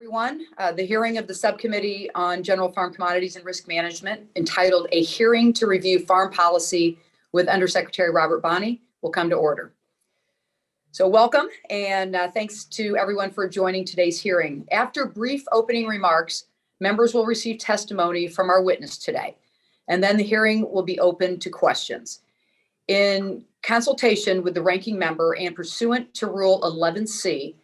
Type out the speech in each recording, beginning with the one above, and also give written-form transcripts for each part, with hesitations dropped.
Everyone, the hearing of the Subcommittee on General Farm Commodities and Risk Management, entitled "A Hearing to Review Farm Policy with Undersecretary Robert Bonney," will come to order. So welcome, and thanks to everyone for joining today's hearing. After brief opening remarks, members will receive testimony from our witness today, and then the hearing will be open to questions. In consultation with the ranking member and pursuant to Rule 11C,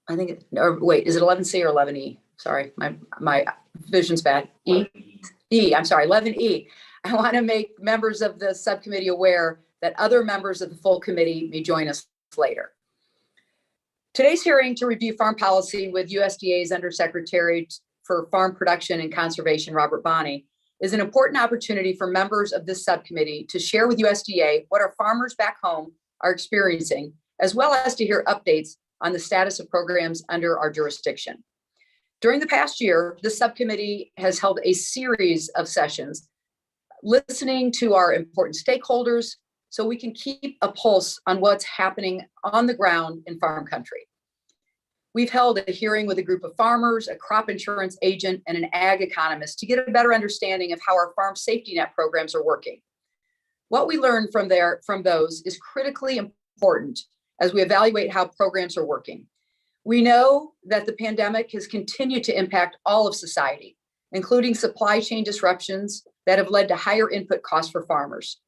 I think, is it 11C or 11E? Sorry, my vision's bad. I'm sorry, 11E. I want to make members of the subcommittee aware that other members of the full committee may join us later. Today's hearing to review farm policy with USDA's Undersecretary for Farm Production and Conservation, Robert Bonney, is an important opportunity for members of this subcommittee to share with USDA what our farmers back home are experiencing, as well as to hear updates on the status of programs under our jurisdiction. During the past year, the subcommittee has held a series of sessions listening to our important stakeholders so we can keep a pulse on what's happening on the ground in farm country. We've held a hearing with a group of farmers, a crop insurance agent, and an ag economist to get a better understanding of how our farm safety net programs are working. What we learned from those is critically important as we evaluate how programs are working. We know that the pandemic has continued to impact all of society, including supply chain disruptions that have led to higher input costs for farmers.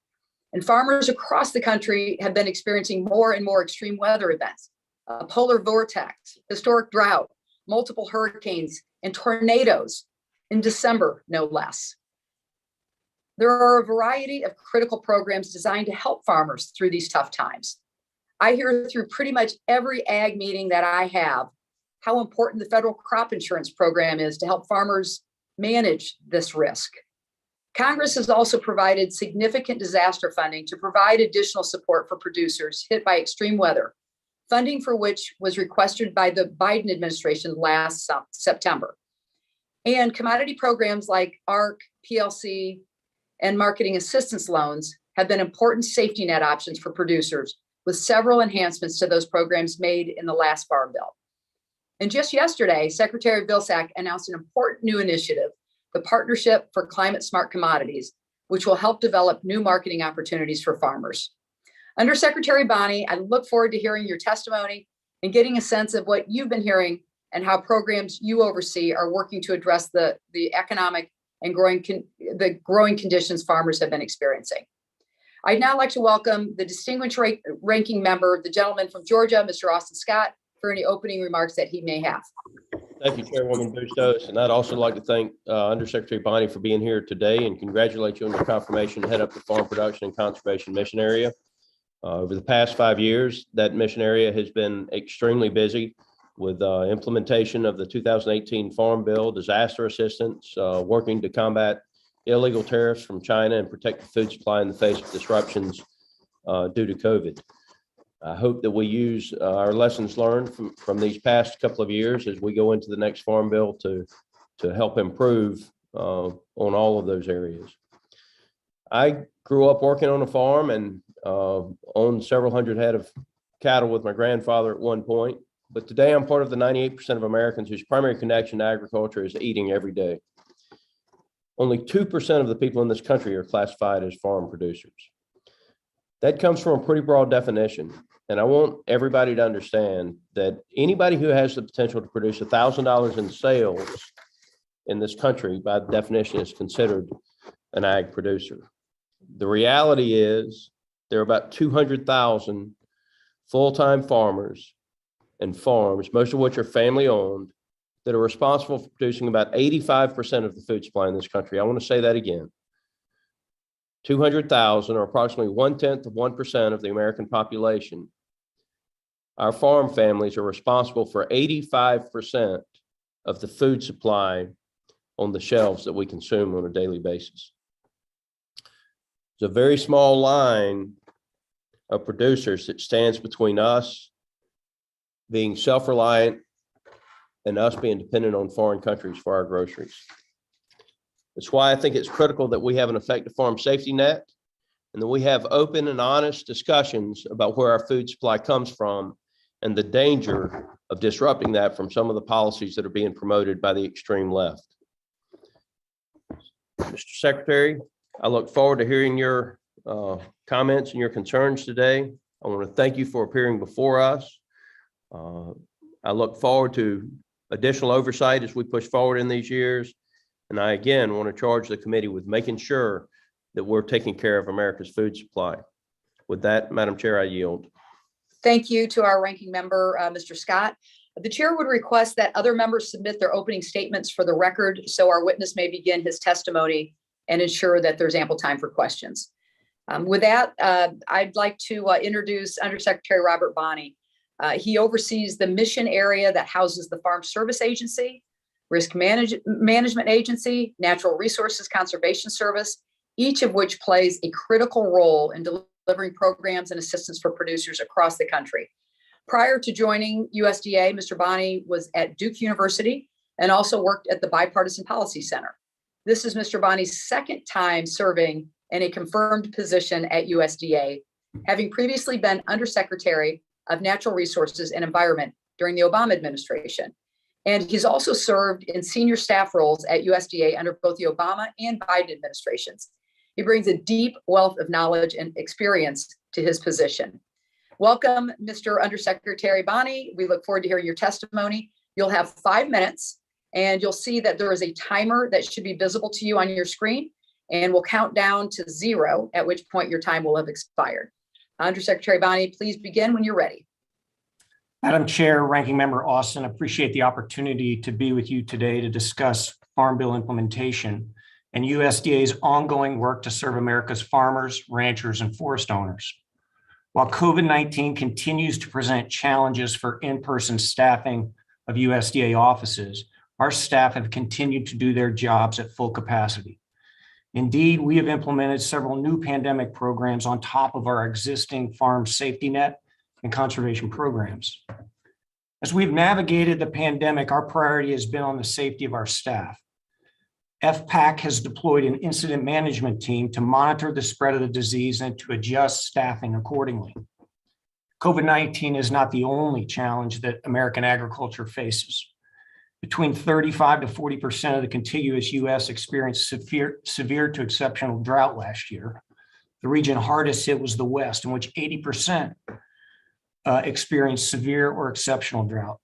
And farmers across the country have been experiencing more and more extreme weather events, a polar vortex, historic drought, multiple hurricanes, and tornadoes in December, no less. There are a variety of critical programs designed to help farmers through these tough times. I hear through pretty much every ag meeting that I have how important the federal crop insurance program is to help farmers manage this risk. Congress has also provided significant disaster funding to provide additional support for producers hit by extreme weather, funding for which was requested by the Biden administration last September. And commodity programs like ARC, PLC, and marketing assistance loans have been important safety net options for producers, with several enhancements to those programs made in the last Farm Bill. And just yesterday, Secretary Vilsack announced an important new initiative, the Partnership for Climate Smart Commodities, which will help develop new marketing opportunities for farmers. Undersecretary Bonney, I look forward to hearing your testimony and getting a sense of what you've been hearing and how programs you oversee are working to address the economic and growing conditions farmers have been experiencing. I'd now like to welcome the distinguished ranking member, the gentleman from Georgia, Mr. Austin Scott, for any opening remarks that he may have. Thank you, Chairwoman Bustos. And I'd also like to thank Undersecretary Bonney for being here today and congratulate you on your confirmation to head up the Farm Production and Conservation Mission Area. Over the past 5 years, that mission area has been extremely busy with implementation of the 2018 Farm Bill, disaster assistance, working to combat illegal tariffs from China and protect the food supply in the face of disruptions due to COVID. I hope that we use our lessons learned from these past couple of years as we go into the next Farm Bill to help improve on all of those areas. I grew up working on a farm and owned several hundred head of cattle with my grandfather at one point, but today I'm part of the 98% of Americans whose primary connection to agriculture is eating every day. Only 2% of the people in this country are classified as farm producers. That comes from a pretty broad definition. And I want everybody to understand that anybody who has the potential to produce $1,000 in sales in this country, by definition, is considered an ag producer. The reality is there are about 200,000 full-time farmers and farms, most of which are family owned, that are responsible for producing about 85% of the food supply in this country. I want to say that again. 200,000, or approximately 0.1% of the American population. Our farm families are responsible for 85% of the food supply on the shelves that we consume on a daily basis. It's a very small line of producers that stands between us being self-reliant and us being dependent on foreign countries for our groceries. That's why I think it's critical that we have an effective farm safety net and that we have open and honest discussions about where our food supply comes from and the danger of disrupting that from some of the policies that are being promoted by the extreme left. Mr. Secretary, I look forward to hearing your comments and your concerns today. I want to thank you for appearing before us. I look forward to additional oversight as we push forward in these years. And I, again, want to charge the committee with making sure that we're taking care of America's food supply. With that, Madam Chair, I yield. Thank you to our ranking member, Mr. Scott. The chair would request that other members submit their opening statements for the record so our witness may begin his testimony and ensure that there's ample time for questions. With that, I'd like to introduce Undersecretary Robert Bonney. He oversees the mission area that houses the Farm Service Agency, Risk Management Agency, Natural Resources Conservation Service, each of which plays a critical role in delivering programs and assistance for producers across the country. Prior to joining USDA, Mr. Bonney was at Duke University and also worked at the Bipartisan Policy Center. This is Mr. Bonney's second time serving in a confirmed position at USDA, having previously been Undersecretary of Natural Resources and Environment during the Obama administration. And he's also served in senior staff roles at USDA under both the Obama and Biden administrations. He brings a deep wealth of knowledge and experience to his position. Welcome, Mr. Undersecretary Bonney. We look forward to hearing your testimony. You'll have 5 minutes, and you'll see that there is a timer that should be visible to you on your screen, and we'll count down to 0, at which point your time will have expired. Undersecretary Bonney, please begin when you're ready. Madam Chair, Ranking Member Austin, appreciate the opportunity to be with you today to discuss Farm Bill implementation and USDA's ongoing work to serve America's farmers, ranchers, and forest owners. While COVID-19 continues to present challenges for in-person staffing of USDA offices, our staff have continued to do their jobs at full capacity. Indeed, we have implemented several new pandemic programs on top of our existing farm safety net and conservation programs. As we've navigated the pandemic, our priority has been on the safety of our staff. FPAC has deployed an incident management team to monitor the spread of the disease and to adjust staffing accordingly. COVID-19 is not the only challenge that American agriculture faces. Between 35 to 40% of the contiguous U.S. experienced severe to exceptional drought last year. The region hardest hit was the West, in which 80% experienced severe or exceptional drought.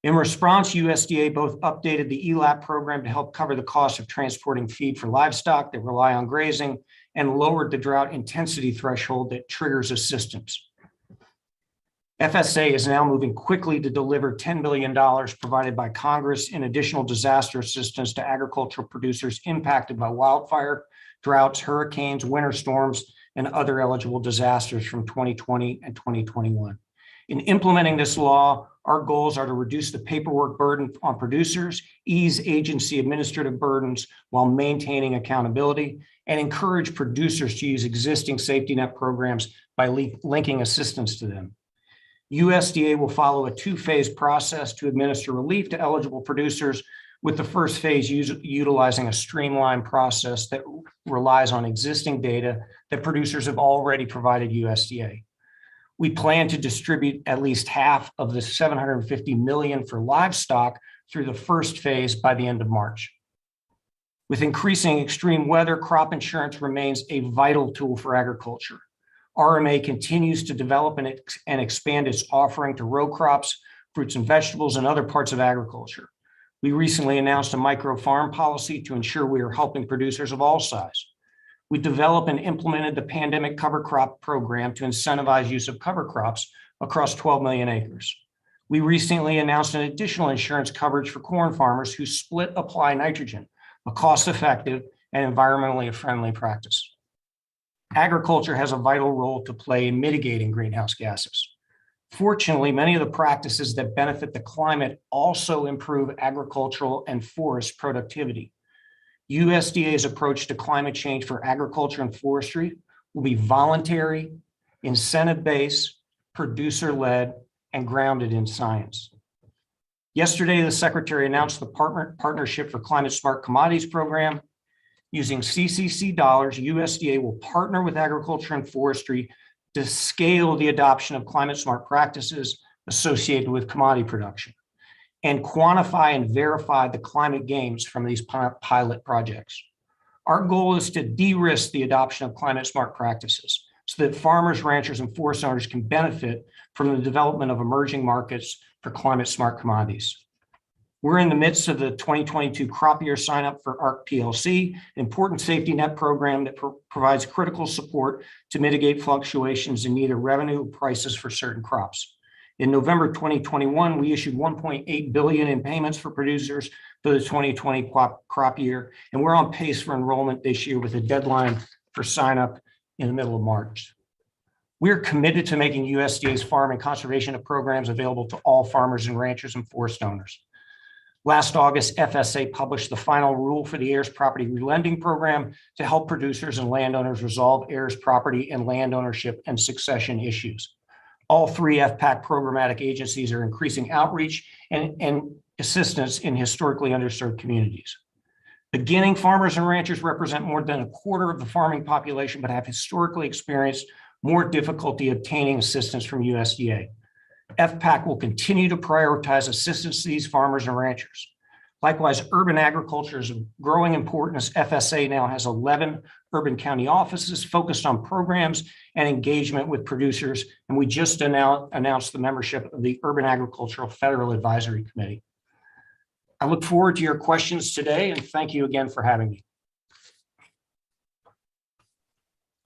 In response, USDA both updated the ELAP program to help cover the cost of transporting feed for livestock that rely on grazing and lowered the drought intensity threshold that triggers assistance. FSA is now moving quickly to deliver $10 billion provided by Congress in additional disaster assistance to agricultural producers impacted by wildfire, droughts, hurricanes, winter storms, and other eligible disasters from 2020 and 2021. In implementing this law, our goals are to reduce the paperwork burden on producers, ease agency administrative burdens while maintaining accountability, and encourage producers to use existing safety net programs by linking assistance to them. USDA will follow a 2-phase process to administer relief to eligible producers, with the first phase utilizing a streamlined process that relies on existing data that producers have already provided USDA. We plan to distribute at least half of the $750 million for livestock through the first phase by the end of March. With increasing extreme weather, crop insurance remains a vital tool for agriculture. RMA continues to develop and expand its offering to row crops, fruits and vegetables, and other parts of agriculture. We recently announced a micro farm policy to ensure we are helping producers of all size. We developed and implemented the pandemic cover crop program to incentivize use of cover crops across 12 million acres. We recently announced an additional insurance coverage for corn farmers who split apply nitrogen, a cost-effective and environmentally friendly practice. Agriculture has a vital role to play in mitigating greenhouse gases. Fortunately, many of the practices that benefit the climate also improve agricultural and forest productivity. USDA's approach to climate change for agriculture and forestry will be voluntary, incentive-based, producer-led, and grounded in science. Yesterday, the Secretary announced the Partnership for Climate Smart Commodities program. Using CCC dollars, USDA will partner with agriculture and forestry to scale the adoption of climate smart practices associated with commodity production, and quantify and verify the climate gains from these pilot projects. Our goal is to de-risk the adoption of climate smart practices so that farmers, ranchers, and forest owners can benefit from the development of emerging markets for climate smart commodities. We're in the midst of the 2022 crop year sign up for ARC PLC, an important safety net program that provides critical support to mitigate fluctuations in either revenue or prices for certain crops. In November 2021, we issued $1.8 billion in payments for producers for the 2020 crop year, and we're on pace for enrollment this year with a deadline for sign up in the middle of March. We're committed to making USDA's farm and conservation programs available to all farmers and ranchers and forest owners. Last August, FSA published the final rule for the heirs property relending program to help producers and landowners resolve heirs property and land ownership and succession issues. All three FPAC programmatic agencies are increasing outreach and assistance in historically underserved communities. Beginning farmers and ranchers represent more than a quarter of the farming population, but have historically experienced more difficulty obtaining assistance from USDA. FPAC will continue to prioritize assistance to these farmers and ranchers. Likewise, urban agriculture is of growing importance. FSA now has 11 urban county offices focused on programs and engagement with producers, and we just announced the membership of the Urban Agricultural Federal Advisory Committee. I look forward to your questions today, and thank you again for having me.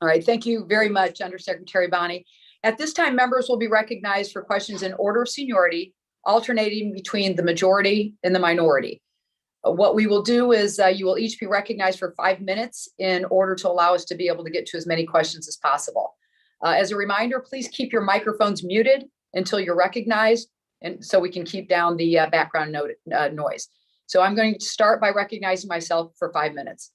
All right, thank you very much, Undersecretary Bonney. At this time, members will be recognized for questions in order of seniority, alternating between the majority and the minority. What we will do is you will each be recognized for 5 minutes in order to allow us to be able to get to as many questions as possible. As a reminder, please keep your microphones muted until you're recognized, and so we can keep down the background noise. So I'm going to start by recognizing myself for 5 minutes.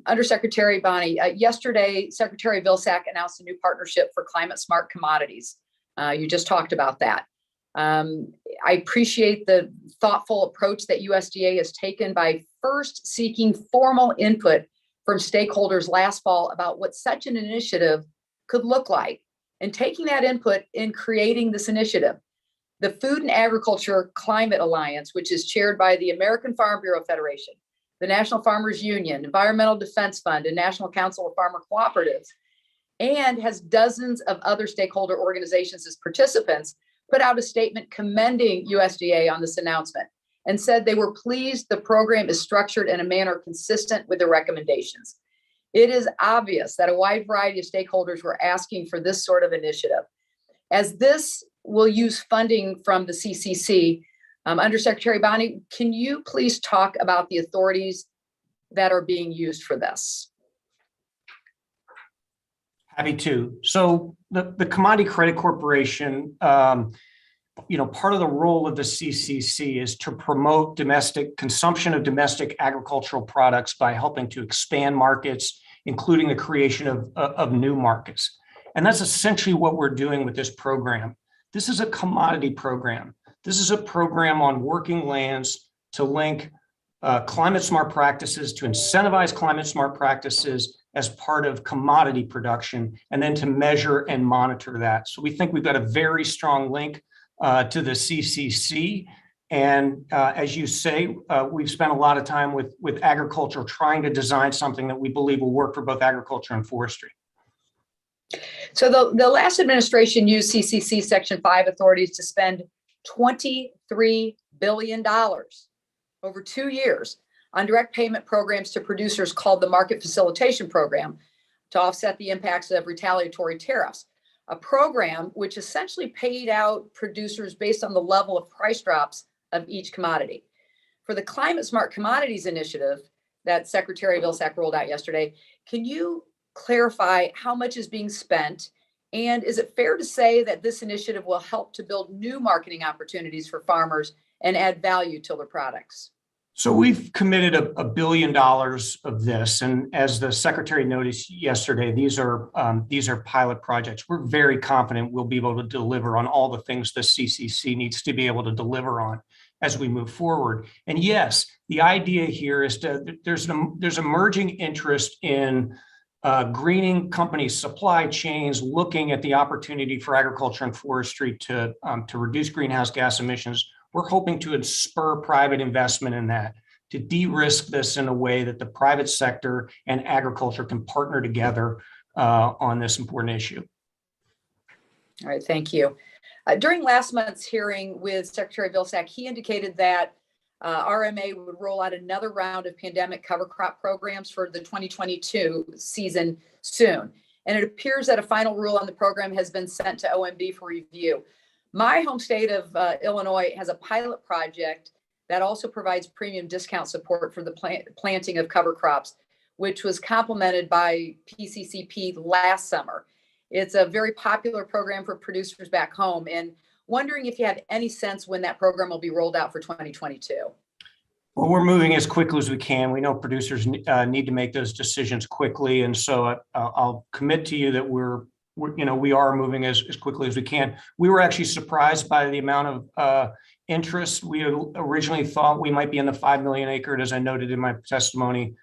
Undersecretary Bonney, yesterday, Secretary Vilsack announced a new partnership for climate smart commodities. You just talked about that. I appreciate the thoughtful approach that USDA has taken by first seeking formal input from stakeholders last fall about what such an initiative could look like, and taking that input in creating this initiative. The Food and Agriculture Climate Alliance, which is chaired by the American Farm Bureau Federation, the National Farmers Union, Environmental Defense Fund, and National Council of Farmer Cooperatives, and has dozens of other stakeholder organizations as participants, put out a statement commending USDA on this announcement and said they were pleased the program is structured in a manner consistent with the recommendations. It is obvious that a wide variety of stakeholders were asking for this sort of initiative. As this will use funding from the CCC, Undersecretary Bonney, can you please talk about the authorities that are being used for this? Happy to. So the Commodity Credit Corporation, part of the role of the CCC is to promote domestic consumption of domestic agricultural products by helping to expand markets, including the creation of new markets. And that's essentially what we're doing with this program. This is a commodity program. This is a program on working lands to link climate smart practices, to incentivize climate smart practices as part of commodity production, and then to measure and monitor that. So we think we've got a very strong link to the CCC. And as you say, we've spent a lot of time with agriculture trying to design something that we believe will work for both agriculture and forestry. So the last administration used CCC Section 5 authorities to spend $23 billion over 2 years on direct payment programs to producers called the Market Facilitation Program to offset the impacts of retaliatory tariffs, a program which essentially paid out producers based on the level of price drops of each commodity. For the Climate Smart Commodities Initiative that Secretary Vilsack rolled out yesterday, can you clarify how much is being spent? And is it fair to say that this initiative will help to build new marketing opportunities for farmers and add value to their products? So we've committed $1 billion of this, and as the Secretary noticed yesterday, these are pilot projects. We're very confident we'll be able to deliver on all the things the CCC needs to be able to deliver on as we move forward. And yes, the idea here is there's emerging interest in greening companies' supply chains, looking at the opportunity for agriculture and forestry to reduce greenhouse gas emissions. We're hoping to spur private investment in that, to de-risk this in a way that the private sector and agriculture can partner together on this important issue. All right, thank you. During last month's hearing with Secretary Vilsack, he indicated that RMA would roll out another round of pandemic cover crop programs for the 2022 season soon. And it appears that a final rule on the program has been sent to OMB for review. My home state of Illinois has a pilot project that also provides premium discount support for the planting of cover crops, which was complemented by PCCP last summer. It's a very popular program for producers back home, and wondering if you have any sense when that program will be rolled out for 2022. Well, we're moving as quickly as we can. We know producers need to make those decisions quickly, and so I'll commit to you that we are moving as quickly as we can. We were actually surprised by the amount of interest. We originally thought we might be in the 5 million acre, as I noted in my testimony,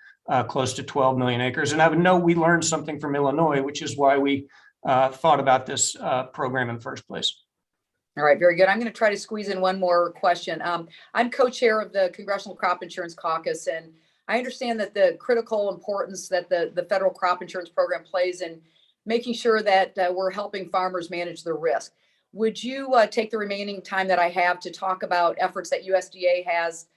close to 12 million acres. And I would know we learned something from Illinois, which is why we thought about this program in the first place. All right, very good. I'm going to try to squeeze in one more question. I'm co-chair of the Congressional Crop Insurance Caucus, and I understand that the critical importance that the federal crop insurance program plays in making sure that we're helping farmers manage the risk. Would you take the remaining time that I have to talk about efforts that USDA has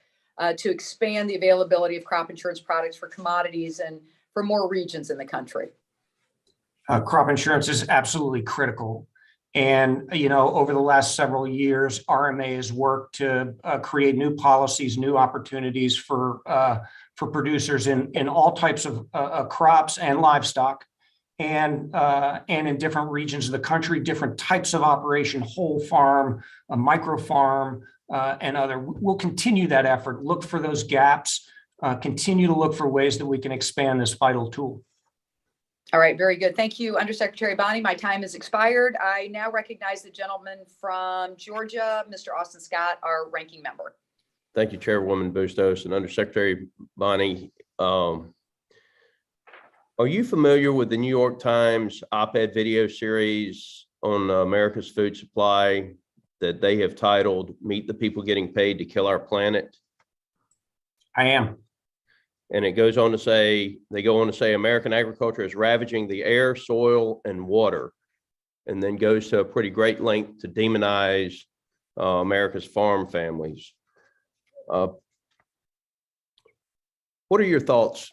to expand the availability of crop insurance products for commodities and for more regions in the country? Crop insurance is absolutely critical. And, over the last several years, RMA has worked to create new policies, new opportunities for producers in all types of crops and livestock, and in different regions of the country, different types of operation, whole farm, a micro farm, and other. We'll continue that effort, look for those gaps, continue to look for ways that we can expand this vital tool. All right, very good. Thank you, Undersecretary Bonney. My time has expired. I now recognize the gentleman from Georgia, Mr. Austin Scott, our ranking member. Thank you, Chairwoman Bustos and Undersecretary Bonney. Are you familiar with the New York Times op-ed video series on America's food supply that they have titled "Meet the People Getting Paid to Kill Our Planet"? I am. And it goes on to say, American agriculture is ravaging the air, soil, and water, and then goes to a pretty great length to demonize America's farm families. What are your thoughts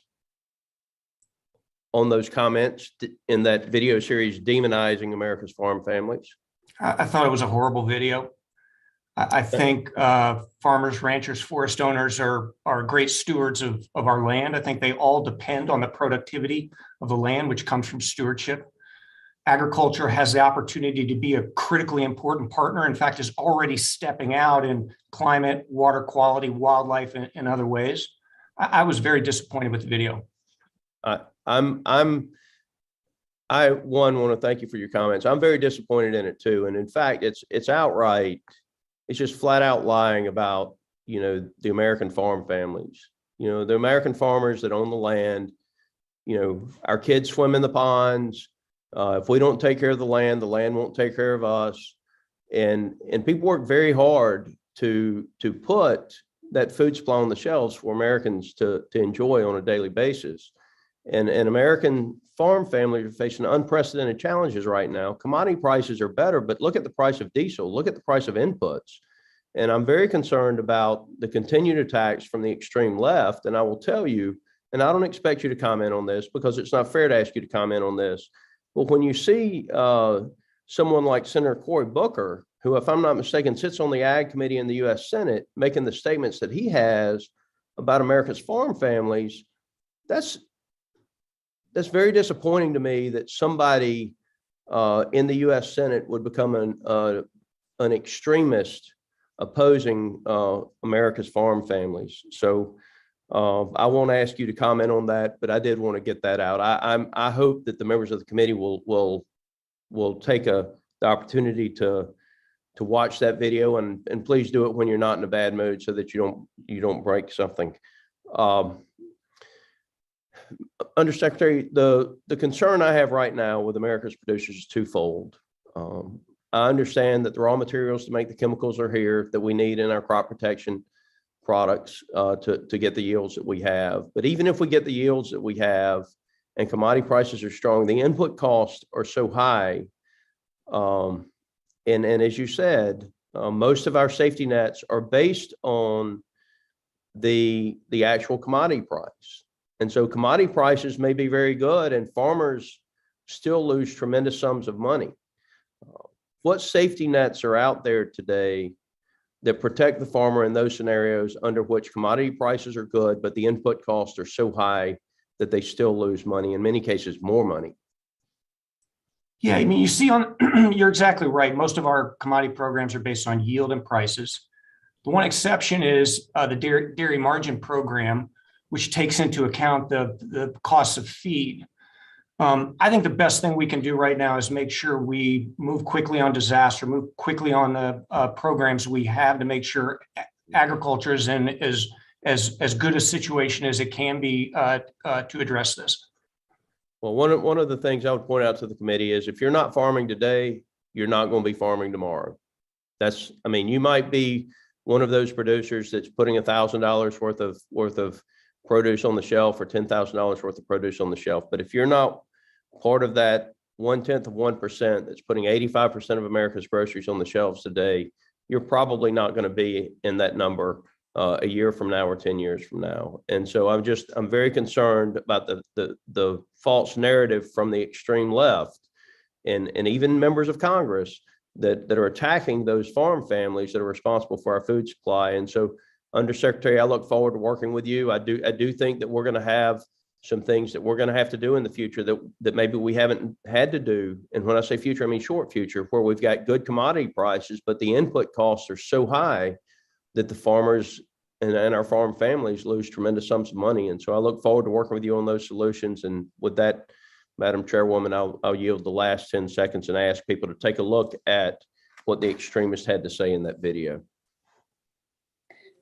on those comments in that video series demonizing America's farm families? I thought it was a horrible video. I think farmers, ranchers, forest owners are great stewards of our land. I think they all depend on the productivity of the land, which comes from stewardship. Agriculture has the opportunity to be a critically important partner. In fact, is already stepping out in climate, water quality, wildlife, and other ways. I was very disappointed with the video. I want to thank you for your comments. I'm very disappointed in it too. And in fact, it's outright. It's just flat out lying about, the American farm families, the American farmers that own the land. Our kids swim in the ponds. If we don't take care of the land won't take care of us. And people work very hard to put that food supply on the shelves for Americans to enjoy on a daily basis. And American farm families are facing unprecedented challenges right now. Commodity prices are better, but look at the price of diesel, look at the price of inputs. And I'm very concerned about the continued attacks from the extreme left. And I will tell you, and I don't expect you to comment on this because it's not fair to ask you to comment on this, but when you see someone like Senator Cory Booker, who, if I'm not mistaken, sits on the Ag Committee in the U.S. Senate, making the statements that he has about America's farm families, that's very disappointing to me that somebody in the U.S. Senate would become an extremist opposing America's farm families. So I won't ask you to comment on that, but I did want to get that out. I hope that the members of the committee will take the opportunity to watch that video, and please do it when you're not in a bad mood so that you don't break something. Undersecretary, the concern I have right now with America's producers is twofold. I understand that the raw materials to make the chemicals are here that we need in our crop protection products to get the yields that we have. But even if we get the yields that we have and commodity prices are strong, the input costs are so high. And as you said, most of our safety nets are based on the actual commodity price. And so commodity prices may be very good and farmers still lose tremendous sums of money. What safety nets are out there today that protect the farmer in those scenarios under which commodity prices are good, but the input costs are so high that they still lose money, in many cases, more money? Yeah, I mean, you see you're exactly right. Most of our commodity programs are based on yield and prices. The one exception is the dairy margin program, which takes into account the costs of feed. I think the best thing we can do right now is make sure we move quickly on disaster, move quickly on the programs we have to make sure agriculture is in as good a situation as it can be to address this. Well, one of the things I would point out to the committee is if you're not farming today, you're not going to be farming tomorrow. I mean, you might be one of those producers that's putting $1,000 worth of produce on the shelf or $10,000 worth of produce on the shelf. But if you're not part of that 0.1% that's putting 85% of America's groceries on the shelves today, you're probably not going to be in that number a year from now or 10 years from now. And so I'm very concerned about the false narrative from the extreme left and even members of Congress that are attacking those farm families that are responsible for our food supply. And so, Undersecretary, I look forward to working with you. I do think that we're going to have some things that we're going to have to do in the future that maybe we haven't had to do. And when I say future, I mean short future, where we've got good commodity prices, but the input costs are so high that the farmers and our farm families lose tremendous sums of money. And so I look forward to working with you on those solutions. And with that, Madam Chairwoman, I'll yield the last 10 seconds and ask people to take a look at what the extremists had to say in that video.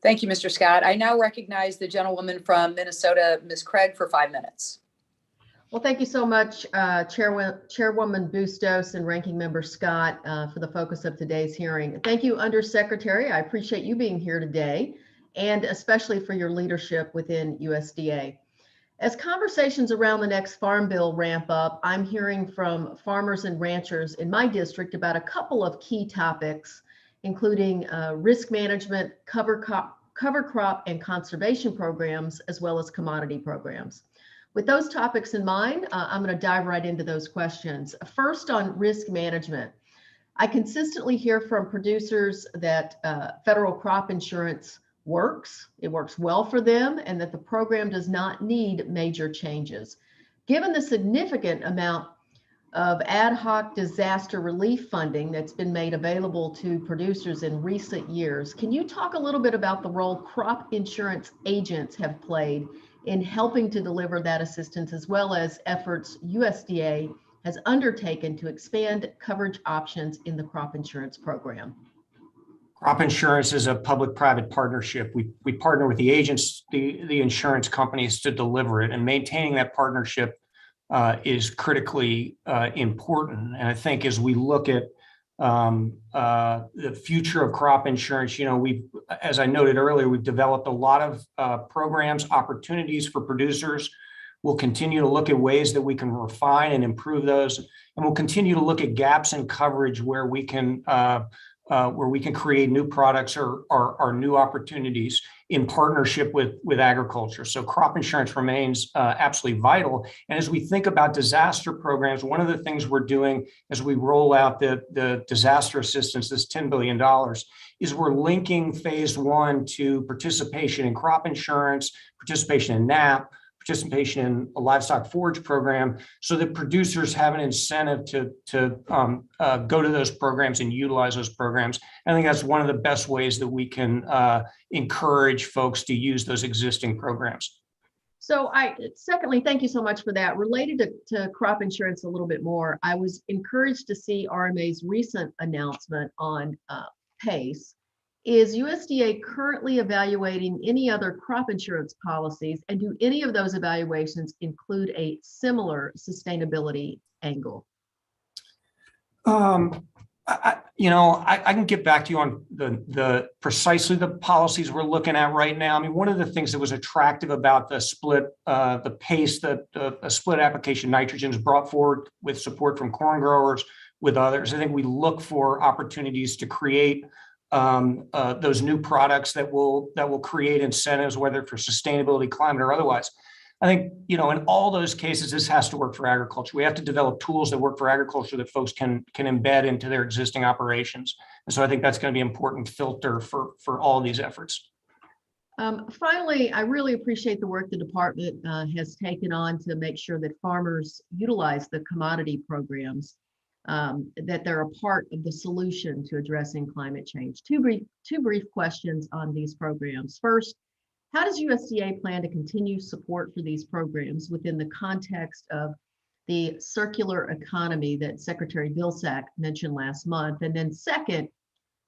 Thank you, Mr. Scott. I now recognize the gentlewoman from Minnesota, Ms. Craig, for 5 minutes. Well, thank you so much, Chairwoman Bustos and Ranking Member Scott, for the focus of today's hearing. Thank you, Undersecretary. I appreciate you being here today, and especially for your leadership within USDA. As conversations around the next farm bill ramp up, I'm hearing from farmers and ranchers in my district about a couple of key topics, including risk management, cover crop and conservation programs, as well as commodity programs. With those topics in mind, I'm going to dive right into those questions. First, on risk management. I consistently hear from producers that federal crop insurance works. It works well for them, and that the program does not need major changes. Given the significant amount of ad hoc disaster relief funding that's been made available to producers in recent years, can you talk a little bit about the role crop insurance agents have played in helping to deliver that assistance, as well as efforts USDA has undertaken to expand coverage options in the crop insurance program? Crop insurance is a public-private partnership. We partner with the agents, the insurance companies, to deliver it, and maintaining that partnership is critically important. And I think as we look at the future of crop insurance, as I noted earlier, we've developed a lot of programs, opportunities for producers. We'll continue to look at ways that we can refine and improve those, and we'll continue to look at gaps in coverage where we can create new products or new opportunities in partnership with agriculture. So crop insurance remains absolutely vital. And as we think about disaster programs, one of the things we're doing as we roll out the disaster assistance, this $10 billion, is we're linking phase one to participation in crop insurance, participation in NAP, participation in a livestock forage program, so that producers have an incentive to go to those programs and utilize those programs. I think that's one of the best ways that we can encourage folks to use those existing programs. So secondly, thank you so much for that. Related to crop insurance a little bit more, I was encouraged to see RMA's recent announcement on PACE Is USDA currently evaluating any other crop insurance policies, and do any of those evaluations include a similar sustainability angle? I can get back to you on the precisely the policies we're looking at right now. I mean, one of the things that was attractive about the split, the pace that a split application nitrogen is brought forward with support from corn growers, with others. I think we look for opportunities to create those new products that will create incentives, whether for sustainability, climate, or otherwise. I think, in all those cases, this has to work for agriculture. We have to develop tools that work for agriculture that folks can embed into their existing operations. And so I think that's going to be an important filter for all of these efforts. Finally, I really appreciate the work the department has taken on to make sure that farmers utilize the commodity programs, that they're a part of the solution to addressing climate change. Two brief questions on these programs. First, how does USDA plan to continue support for these programs within the context of the circular economy that Secretary Vilsack mentioned last month? And then second,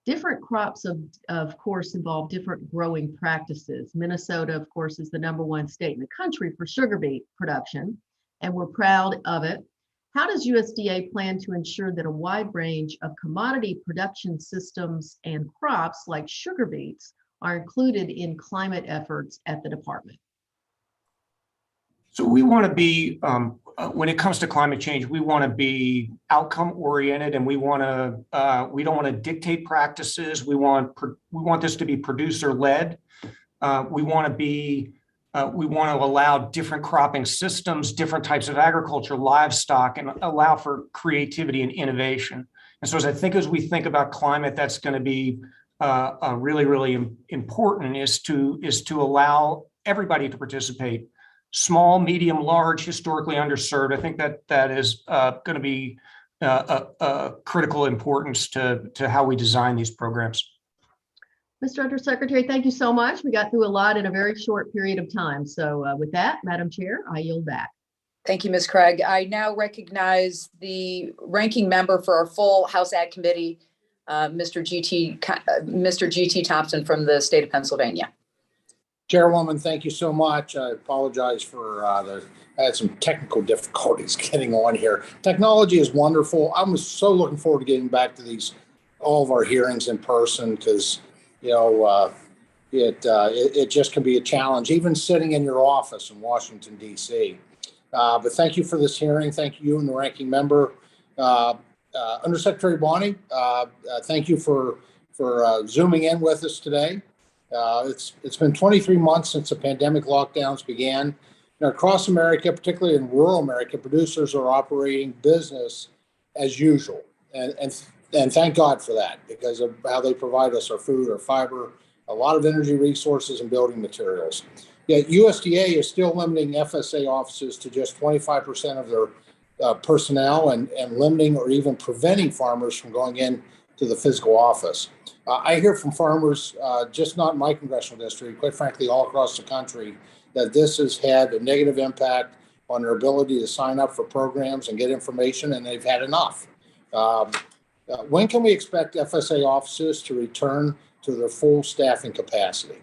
different crops of course involve different growing practices. Minnesota, of course, is the #1 state in the country for sugar beet production, and we're proud of it. How does USDA plan to ensure that a wide range of commodity production systems and crops like sugar beets are included in climate efforts at the department? So we want to be, when it comes to climate change, we want to be outcome oriented, and we don't want to dictate practices. We want this to be producer led. We want to allow different cropping systems, different types of agriculture, livestock, and allow for creativity and innovation. And so as we think about climate, that's going to be really, really important is to allow everybody to participate. Small, medium, large, historically underserved. I think that is going to be a critical importance to how we design these programs. Mr. Undersecretary, thank you so much. We got through a lot in a very short period of time. So with that, Madam Chair, I yield back. Thank you, Ms. Craig. I now recognize the ranking member for our full House Ag Committee, Mr. G.T. Thompson from the state of Pennsylvania. Chairwoman, thank you so much. I apologize for I had some technical difficulties getting on here. Technology is wonderful. I'm so looking forward to getting back to all of our hearings in person, because it just can be a challenge, even sitting in your office in Washington, D.C. But thank you for this hearing. Thank you and the ranking member. Undersecretary Bonney, thank you for zooming in with us today. It's been 23 months since the pandemic lockdowns began. Across America, particularly in rural America, producers are operating business as usual, and thank God for that, because of how they provide us our food, our fiber, a lot of energy resources, and building materials. Yet USDA is still limiting FSA offices to just 25% of their personnel, and limiting or even preventing farmers from going in to the physical office. I hear from farmers, just not in my congressional district, quite frankly, all across the country, that this has had a negative impact on their ability to sign up for programs and get information, and they've had enough. When can we expect FSA offices to return to their full staffing capacity?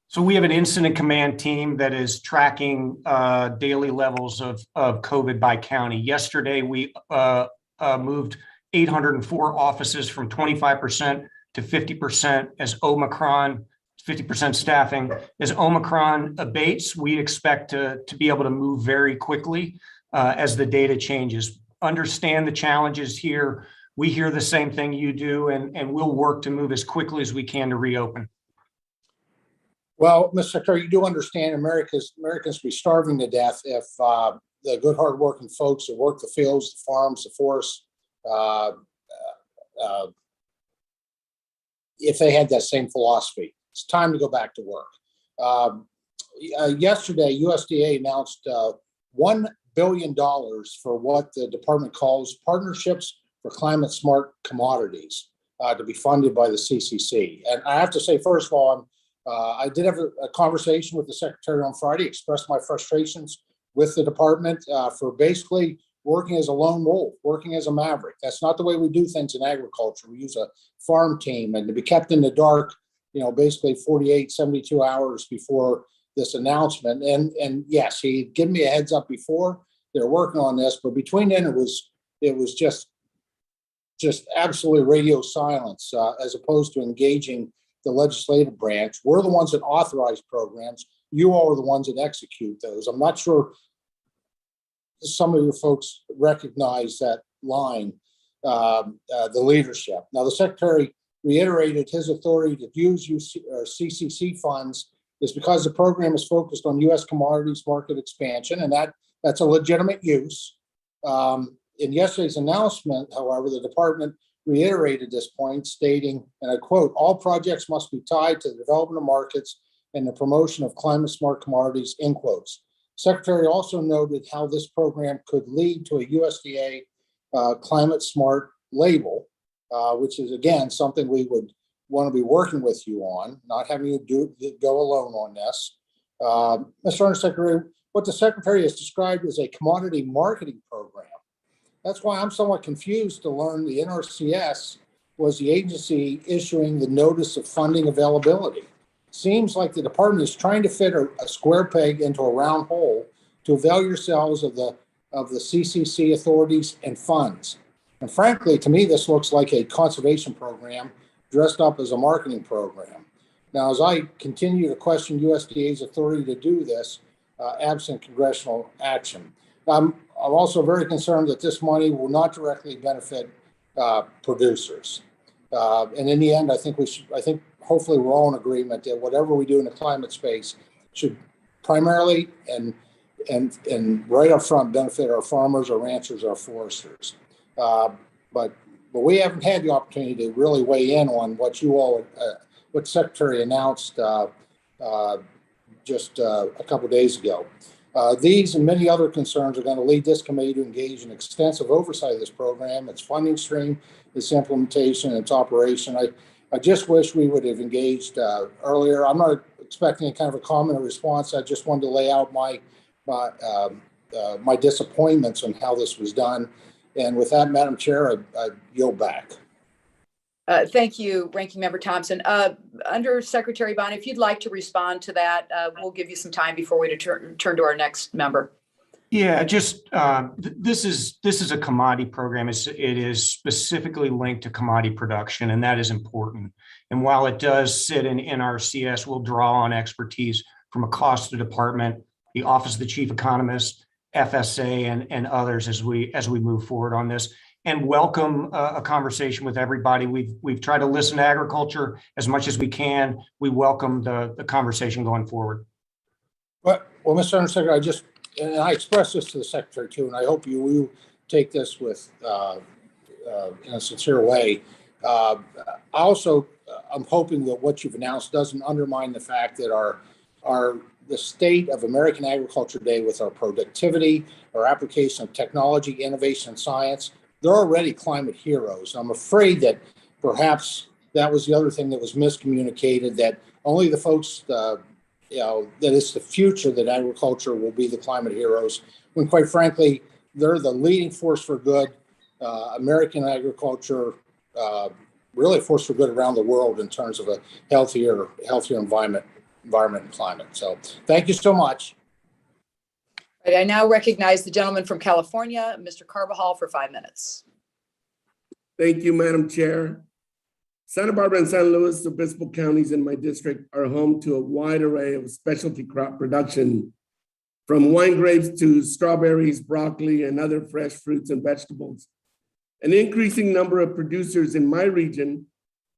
So we have an incident command team that is tracking daily levels of COVID by county. Yesterday, we moved 804 offices from 25% to 50% as Omicron, 50% staffing. As Omicron abates, we expect to be able to move very quickly as the data changes. Understand the challenges here. We hear the same thing you do, and we'll work to move as quickly as we can to reopen. Well, Mr. Secretary, you do understand Americans will be starving to death if the good, hardworking folks that work the fields, the farms, the forests, if they had that same philosophy. It's time to go back to work. Yesterday, USDA announced $1 billion for what the department calls partnerships for climate smart commodities to be funded by the CCC. And I have to say, first of all, I did have a conversation with the secretary on Friday, expressed my frustrations with the department for basically working as a lone wolf, working as a maverick. That's not the way we do things in agriculture. We use a farm team, and to be kept in the dark, basically 48, 72 hours before this announcement. And yes, he'd given me a heads up before. They're working on this, but between then it was just absolutely radio silence, as opposed to engaging the legislative branch. We're the ones that authorize programs. You all are the ones that execute those. I'm not sure some of your folks recognize that line, the leadership. Now, the Secretary reiterated his authority to use CCC funds is because the program is focused on U.S. commodities market expansion, and that's a legitimate use. In yesterday's announcement, however, the department reiterated this point, stating, and I quote, "All projects must be tied to the development of markets and the promotion of climate-smart commodities," end quotes. Secretary also noted how this program could lead to a USDA climate-smart label, which is, again, something we would want to be working with you on, not having you go alone on this. Mr. Undersecretary, what the Secretary has described as a commodity marketing program. That's why I'm somewhat confused to learn the NRCS was the agency issuing the notice of funding availability. Seems like the department is trying to fit a square peg into a round hole to avail yourselves of the CCC authorities and funds. And frankly, to me, this looks like a conservation program dressed up as a marketing program. Now, as I continue to question USDA's authority to do this, absent congressional action, I'm also very concerned that this money will not directly benefit producers. And in the end, I think hopefully we're all in agreement that whatever we do in the climate space should primarily and right up front benefit our farmers, our ranchers, our foresters. But we haven't had the opportunity to really weigh in on what you all, what Secretary announced just a couple of days ago. These and many other concerns are going to lead this committee to engage in extensive oversight of this program, its funding stream, its implementation, its operation. I just wish we would have engaged earlier. I'm not expecting a kind of a comment or response. I just wanted to lay out my disappointments on how this was done. And with that, Madam Chair, I yield back. Thank you, Ranking Member Thompson. Undersecretary Bonney, if you'd like to respond to that, we'll give you some time before we turn to our next member. Yeah, just this is a commodity program. It is specifically linked to commodity production, and that is important. And while it does sit in NRCS, we'll draw on expertise from across the department, the Office of the Chief Economist, FSA, and others as we move forward on this. And welcome a conversation with everybody. We've tried to listen to agriculture as much as we can. We welcome the conversation going forward. Well, Mr. Undersecretary, I expressed this to the Secretary too, and I hope you will take this with in a sincere way. I'm hoping that what you've announced doesn't undermine the fact that the state of American Agriculture Day, with our productivity, our application of technology, innovation, and science, they're already climate heroes. I'm afraid that perhaps that was the other thing that was miscommunicated, that only the folks, that it's the future that agriculture will be the climate heroes, when quite frankly, they're the leading force for good. American agriculture, really a force for good around the world in terms of a healthier environment and climate. So thank you so much. I now recognize the gentleman from California, Mr. Carbajal, for 5 minutes. Thank you, Madam Chair. Santa Barbara and San Luis Obispo counties in my district are home to a wide array of specialty crop production, from wine grapes to strawberries, broccoli, and other fresh fruits and vegetables. An increasing number of producers in my region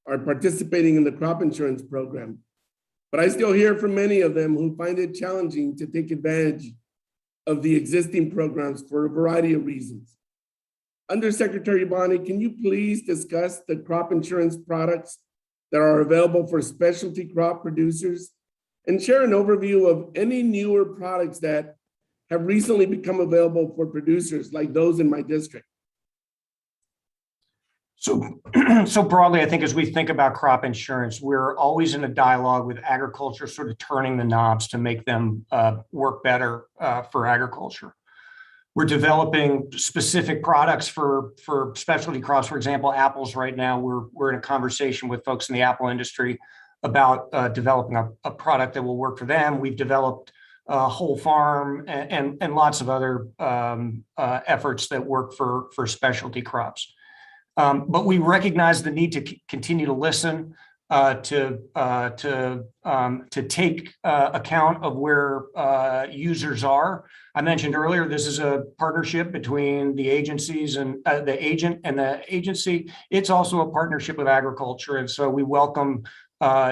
are participating in the crop insurance program, but I still hear from many of them who find it challenging to take advantage of the existing programs for a variety of reasons. Undersecretary Bonney, can you please discuss the crop insurance products that are available for specialty crop producers and share an overview of any newer products that have recently become available for producers like those in my district? So broadly, I think as we think about crop insurance, we're always in a dialogue with agriculture, sort of turning the knobs to make them work better for agriculture. We're developing specific products for specialty crops. For example, apples right now, we're in a conversation with folks in the apple industry about developing a product that will work for them. We've developed whole farm and lots of other efforts that work for specialty crops. But we recognize the need to continue to listen, to take account of where users are. I mentioned earlier, this is a partnership between the agencies and the agent and the agency. It's also a partnership with agriculture. And so we welcome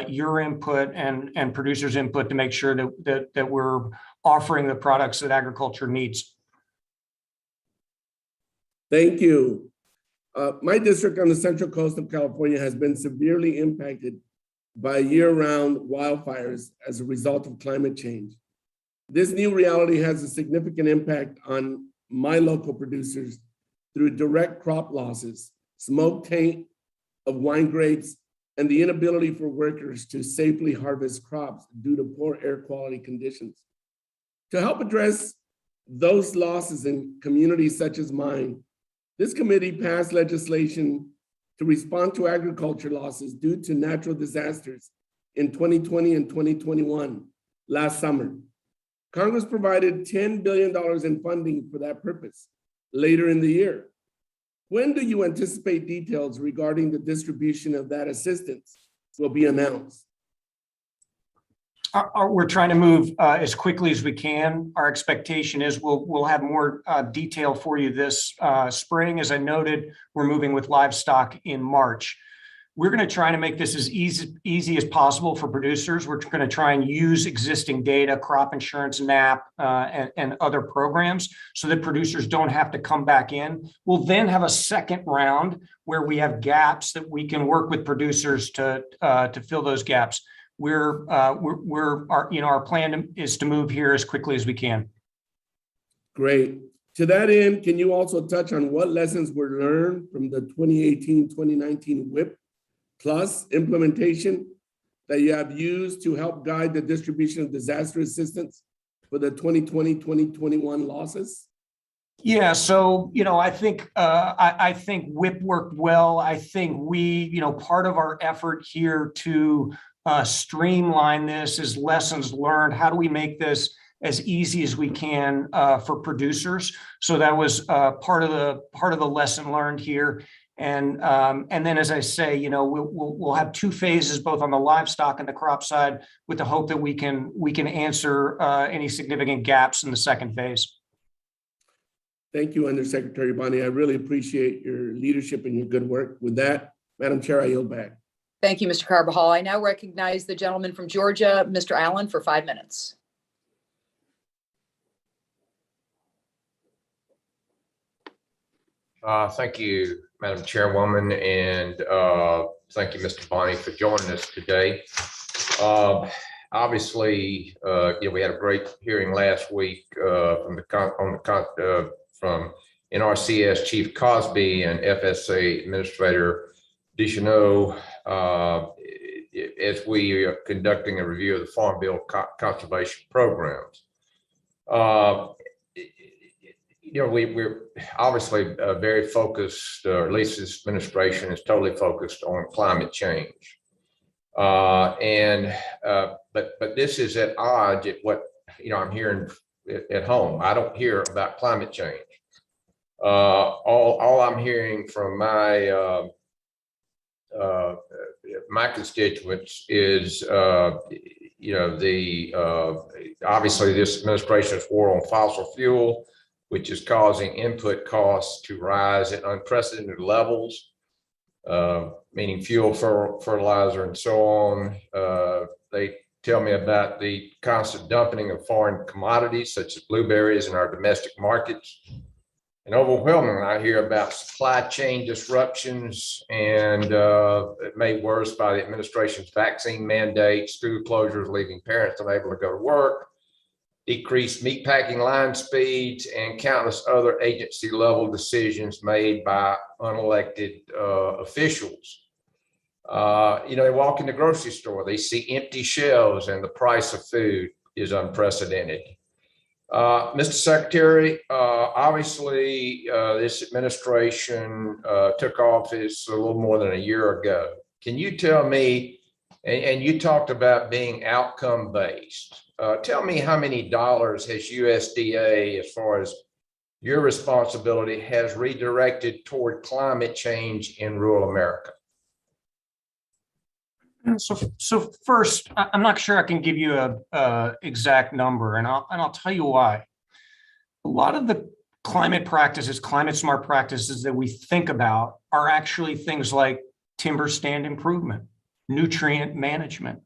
your input and producers' input to make sure that we're offering the products that agriculture needs. Thank you. My district on the central coast of California has been severely impacted by year-round wildfires as a result of climate change. This new reality has a significant impact on my local producers through direct crop losses, smoke taint of wine grapes, and the inability for workers to safely harvest crops due to poor air quality conditions. To help address those losses in communities such as mine, this committee passed legislation to respond to agriculture losses due to natural disasters in 2020 and 2021 last summer. Congress provided $10 billion in funding for that purpose later in the year. When do you anticipate details regarding the distribution of that assistance will be announced? We're trying to move as quickly as we can. Our expectation is we'll have more detail for you this spring. As I noted, we're moving with livestock in March. We're going to try to make this as easy as possible for producers. We're going to try and use existing data, crop insurance, NAP, and other programs so that producers don't have to come back in. We'll then have a second round where we have gaps that we can work with producers to fill those gaps. Our plan is to move here as quickly as we can. Great. To that end, can you also touch on what lessons were learned from the 2018-2019 WIP Plus implementation that you have used to help guide the distribution of disaster assistance for the 2020-2021 losses? Yeah, so I think WIP worked well. I think we, part of our effort here to streamline this is lessons learned. How do we make this as easy as we can for producers? So that was part of the lesson learned here. And then, as I say, we'll have two phases, both on the livestock and the crop side, with the hope that we can answer any significant gaps in the second phase. Thank you, Undersecretary Bonney. I really appreciate your leadership and your good work. With that, Madam Chair, I yield back. Thank you, Mr. Carbajal. I now recognize the gentleman from Georgia, Mr. Allen, for 5 minutes. Thank you, Madam Chairwoman, and thank you, Mr. Bonney, for joining us today. Obviously, we had a great hearing last week from NRCS Chief Cosby and FSA Administrator Deschanel as we are conducting a review of the Farm Bill conservation programs. We're obviously very focused, or at least this administration is totally focused on climate change. But this is at odds at what I'm hearing at home. I don't hear about climate change. All I'm hearing from my constituents is obviously this administration's war on fossil fuel, which is causing input costs to rise at unprecedented levels, meaning fuel, fertilizer, and so on. They tell me about the constant dumping of foreign commodities, such as blueberries, in our domestic markets. And overwhelmingly, I hear about supply chain disruptions, and made worse by the administration's vaccine mandates, school closures, leaving parents unable to go to work, decreased meatpacking line speeds, and countless other agency level decisions made by unelected officials. They walk in the grocery store, they see empty shelves, and the price of food is unprecedented. Mr. Secretary, obviously, this administration took office a little more than a year ago. Can you tell me, and you talked about being outcome-based, tell me how many dollars has USDA, as far as your responsibility, has redirected toward climate change in rural America? So first, I'm not sure I can give you a exact number, and I'll tell you why. A lot of the climate practices, climate smart practices that we think about are actually things like timber stand improvement, nutrient management,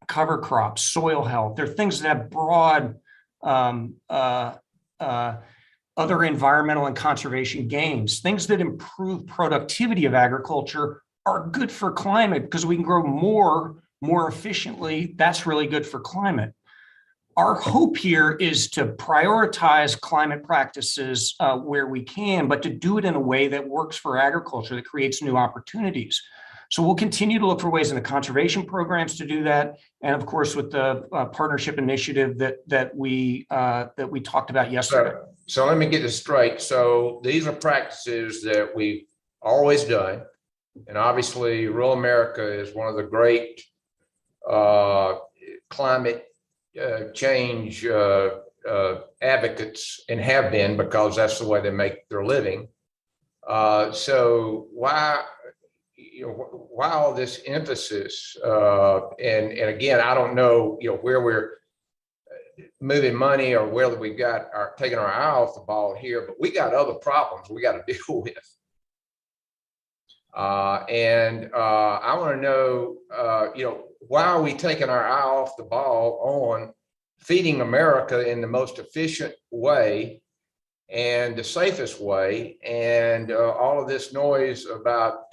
cover crops, soil health. They're things that have broad other environmental and conservation gains, things that improve productivity of agriculture are good for climate because we can grow more efficiently. That's really good for climate. Our hope here is to prioritize climate practices where we can, but to do it in a way that works for agriculture, that creates new opportunities. So we'll continue to look for ways in the conservation programs to do that, and of course with the partnership initiative that we talked about yesterday. So let me get this straight. So these are practices that we've always done, and obviously rural America is one of the great climate change advocates, and have been, because that's the way they make their living. So why all this emphasis? And again, I don't know, where we're moving money or whether we got taking our eye off the ball here, but we got other problems we got to deal with. And I want to know, why are we taking our eye off the ball on feeding America in the most efficient way and the safest way, and all of this noise about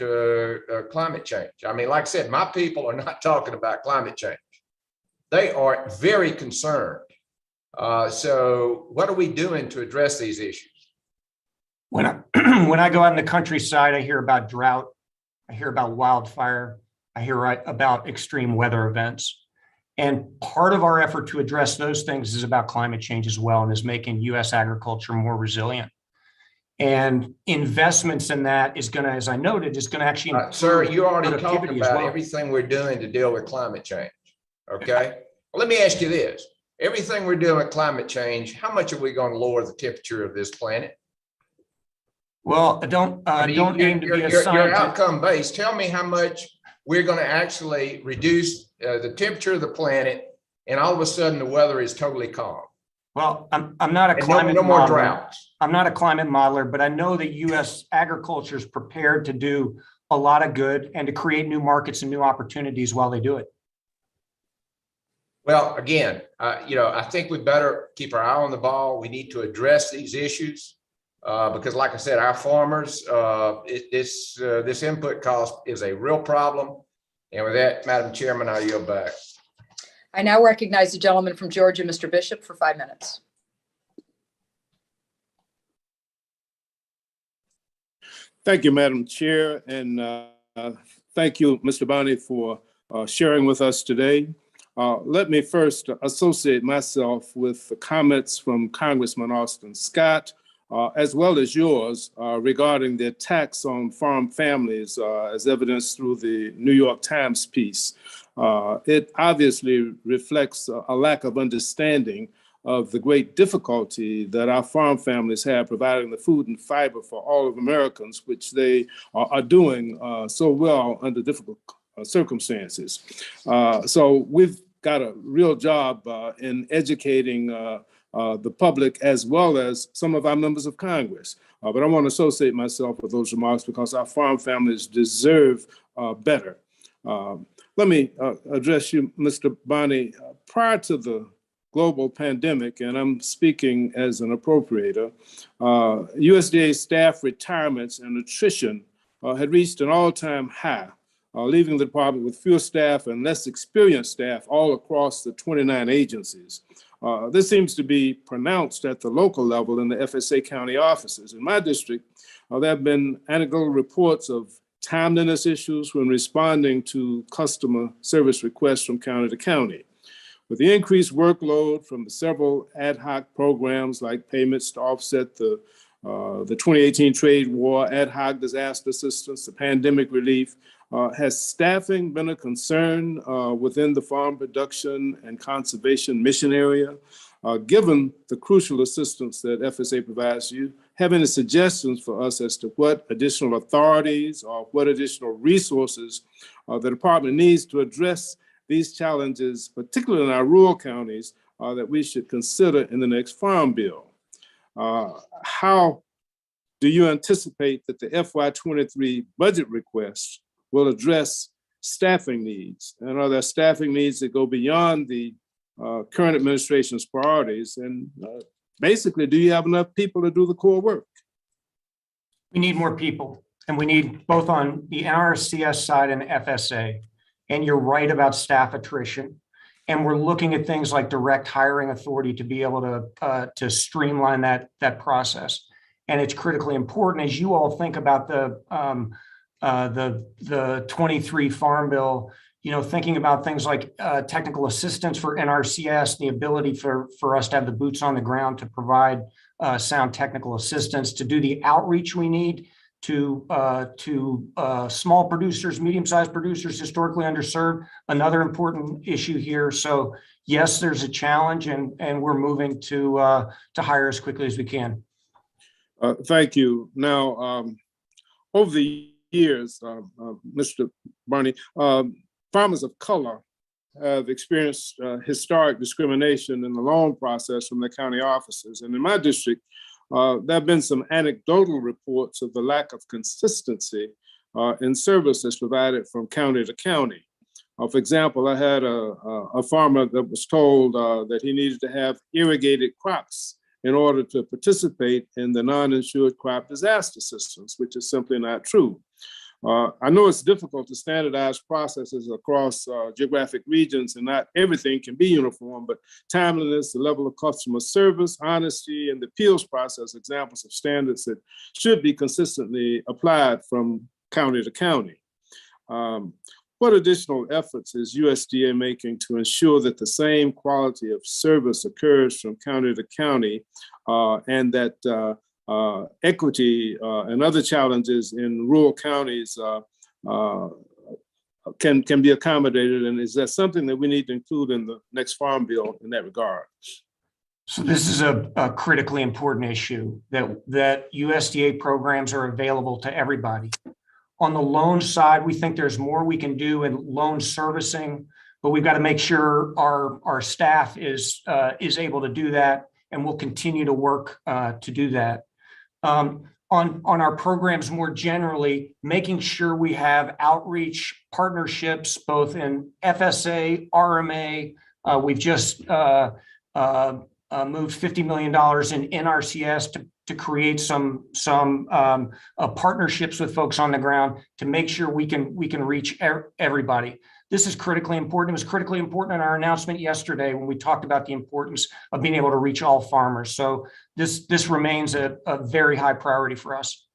climate change? I mean, like I said, my people are not talking about climate change. They are very concerned. So what are we doing to address these issues? When I go out in the countryside, I hear about drought, I hear about wildfire, I hear about extreme weather events. And part of our effort to address those things is about climate change as well, and is making U.S. agriculture more resilient. And investments in that is going to, as I noted, is going to actually improve sir, you already talked productivity about as well. everything we're doing to deal with climate change. Okay. Well, let me ask you this. Everything we're doing with climate change, how much are we going to lower the temperature of this planet? Well, I don't aim to be a you're scientist. outcome based. Tell me how much we're going to actually reduce the temperature of the planet, and all of a sudden the weather is totally calm. Well, I'm not a climate no more modeler. droughts. I'm not a climate modeler, but I know that U.S. agriculture is prepared to do a lot of good and to create new markets and new opportunities while they do it. Well, again, I think we better keep our eye on the ball. We need to address these issues because, like I said, our farmers, this input cost is a real problem. And with that, Madam Chairman, I yield back. I now recognize the gentleman from Georgia, Mr. Bishop, for 5 minutes. Thank you, Madam Chair, and thank you, Mr. Bonney, for sharing with us today. Let me first associate myself with the comments from Congressman Austin Scott, as well as yours, regarding the attacks on farm families, as evidenced through the New York Times piece. It obviously reflects a lack of understanding of the great difficulty that our farm families have providing the food and fiber for all of Americans, which they are doing so well under difficult circumstances. So we've got a real job in educating the public as well as some of our members of Congress. But I want to associate myself with those remarks because our farm families deserve better. Let me address you, Mr. Bonney. Prior to the global pandemic, and I'm speaking as an appropriator, USDA staff retirements and attrition had reached an all-time high, leaving the department with fewer staff and less experienced staff all across the 29 agencies. This seems to be pronounced at the local level in the FSA county offices. In my district, there have been anecdotal reports of timeliness issues when responding to customer service requests from county to county. With the increased workload from the several ad hoc programs like payments to offset the 2018 trade war, ad hoc disaster assistance, the pandemic relief, has staffing been a concern within the farm production and conservation mission area? Given the crucial assistance that FSA provides, do you have any suggestions for us as to what additional authorities or what additional resources the department needs to address these challenges, particularly in our rural counties, that we should consider in the next farm bill? How do you anticipate that the FY23 budget requests will address staffing needs? And are there staffing needs that go beyond the current administration's priorities? And basically, do you have enough people to do the core work? We need more people, and we need both on the NRCS side and FSA. And you're right about staff attrition. And we're looking at things like direct hiring authority to be able to streamline that process. And it's critically important as you all think about the 23 Farm Bill, thinking about things like technical assistance for NRCS, the ability for us to have the boots on the ground to provide sound technical assistance, to do the outreach we need to small producers, medium-sized producers, historically underserved, another important issue here. So yes, there's a challenge, and we're moving to hire as quickly as we can. Thank you. Now, over the years, Mr. Bonney, farmers of color have experienced historic discrimination in the loan process from the county offices. And in my district, there have been some anecdotal reports of the lack of consistency in services provided from county to county. For example, I had a farmer that was told that he needed to have irrigated crops in order to participate in the non-insured crop disaster assistance, which is simply not true. I know it's difficult to standardize processes across geographic regions, and not everything can be uniform, but timeliness, the level of customer service, honesty, and the appeals process, examples of standards that should be consistently applied from county to county. What additional efforts is USDA making to ensure that the same quality of service occurs from county to county, and that equity and other challenges in rural counties can be accommodated? And is that something that we need to include in the next farm bill in that regard? So this is a critically important issue, that USDA programs are available to everybody. On the loan side, we think there's more we can do in loan servicing, but we've got to make sure our staff is able to do that, and we'll continue to work to do that. On our programs more generally, making sure we have outreach partnerships both in FSA, RMA. We've just moved $50 million in NRCS to create some partnerships with folks on the ground to make sure we can reach everybody. This is critically important. It was critically important in our announcement yesterday when we talked about the importance of being able to reach all farmers. So this remains a very high priority for us.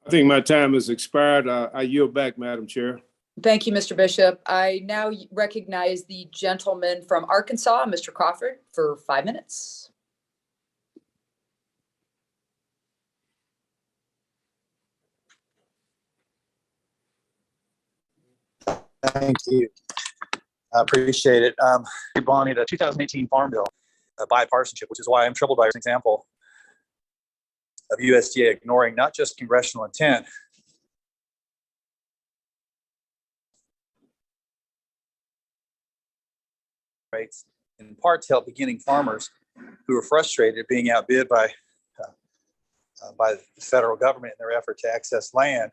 I think my time has expired. I yield back, Madam Chair. Thank you, Mr. Bishop. I now recognize the gentleman from Arkansas, Mr. Crawford, for 5 minutes. Thank you. I appreciate it. Bonney, the 2018 Farm Bill, bipartisanship, which is why I'm troubled by an example of USDA ignoring not just congressional intent, rates in part to help beginning farmers who are frustrated at being outbid by the federal government in their effort to access land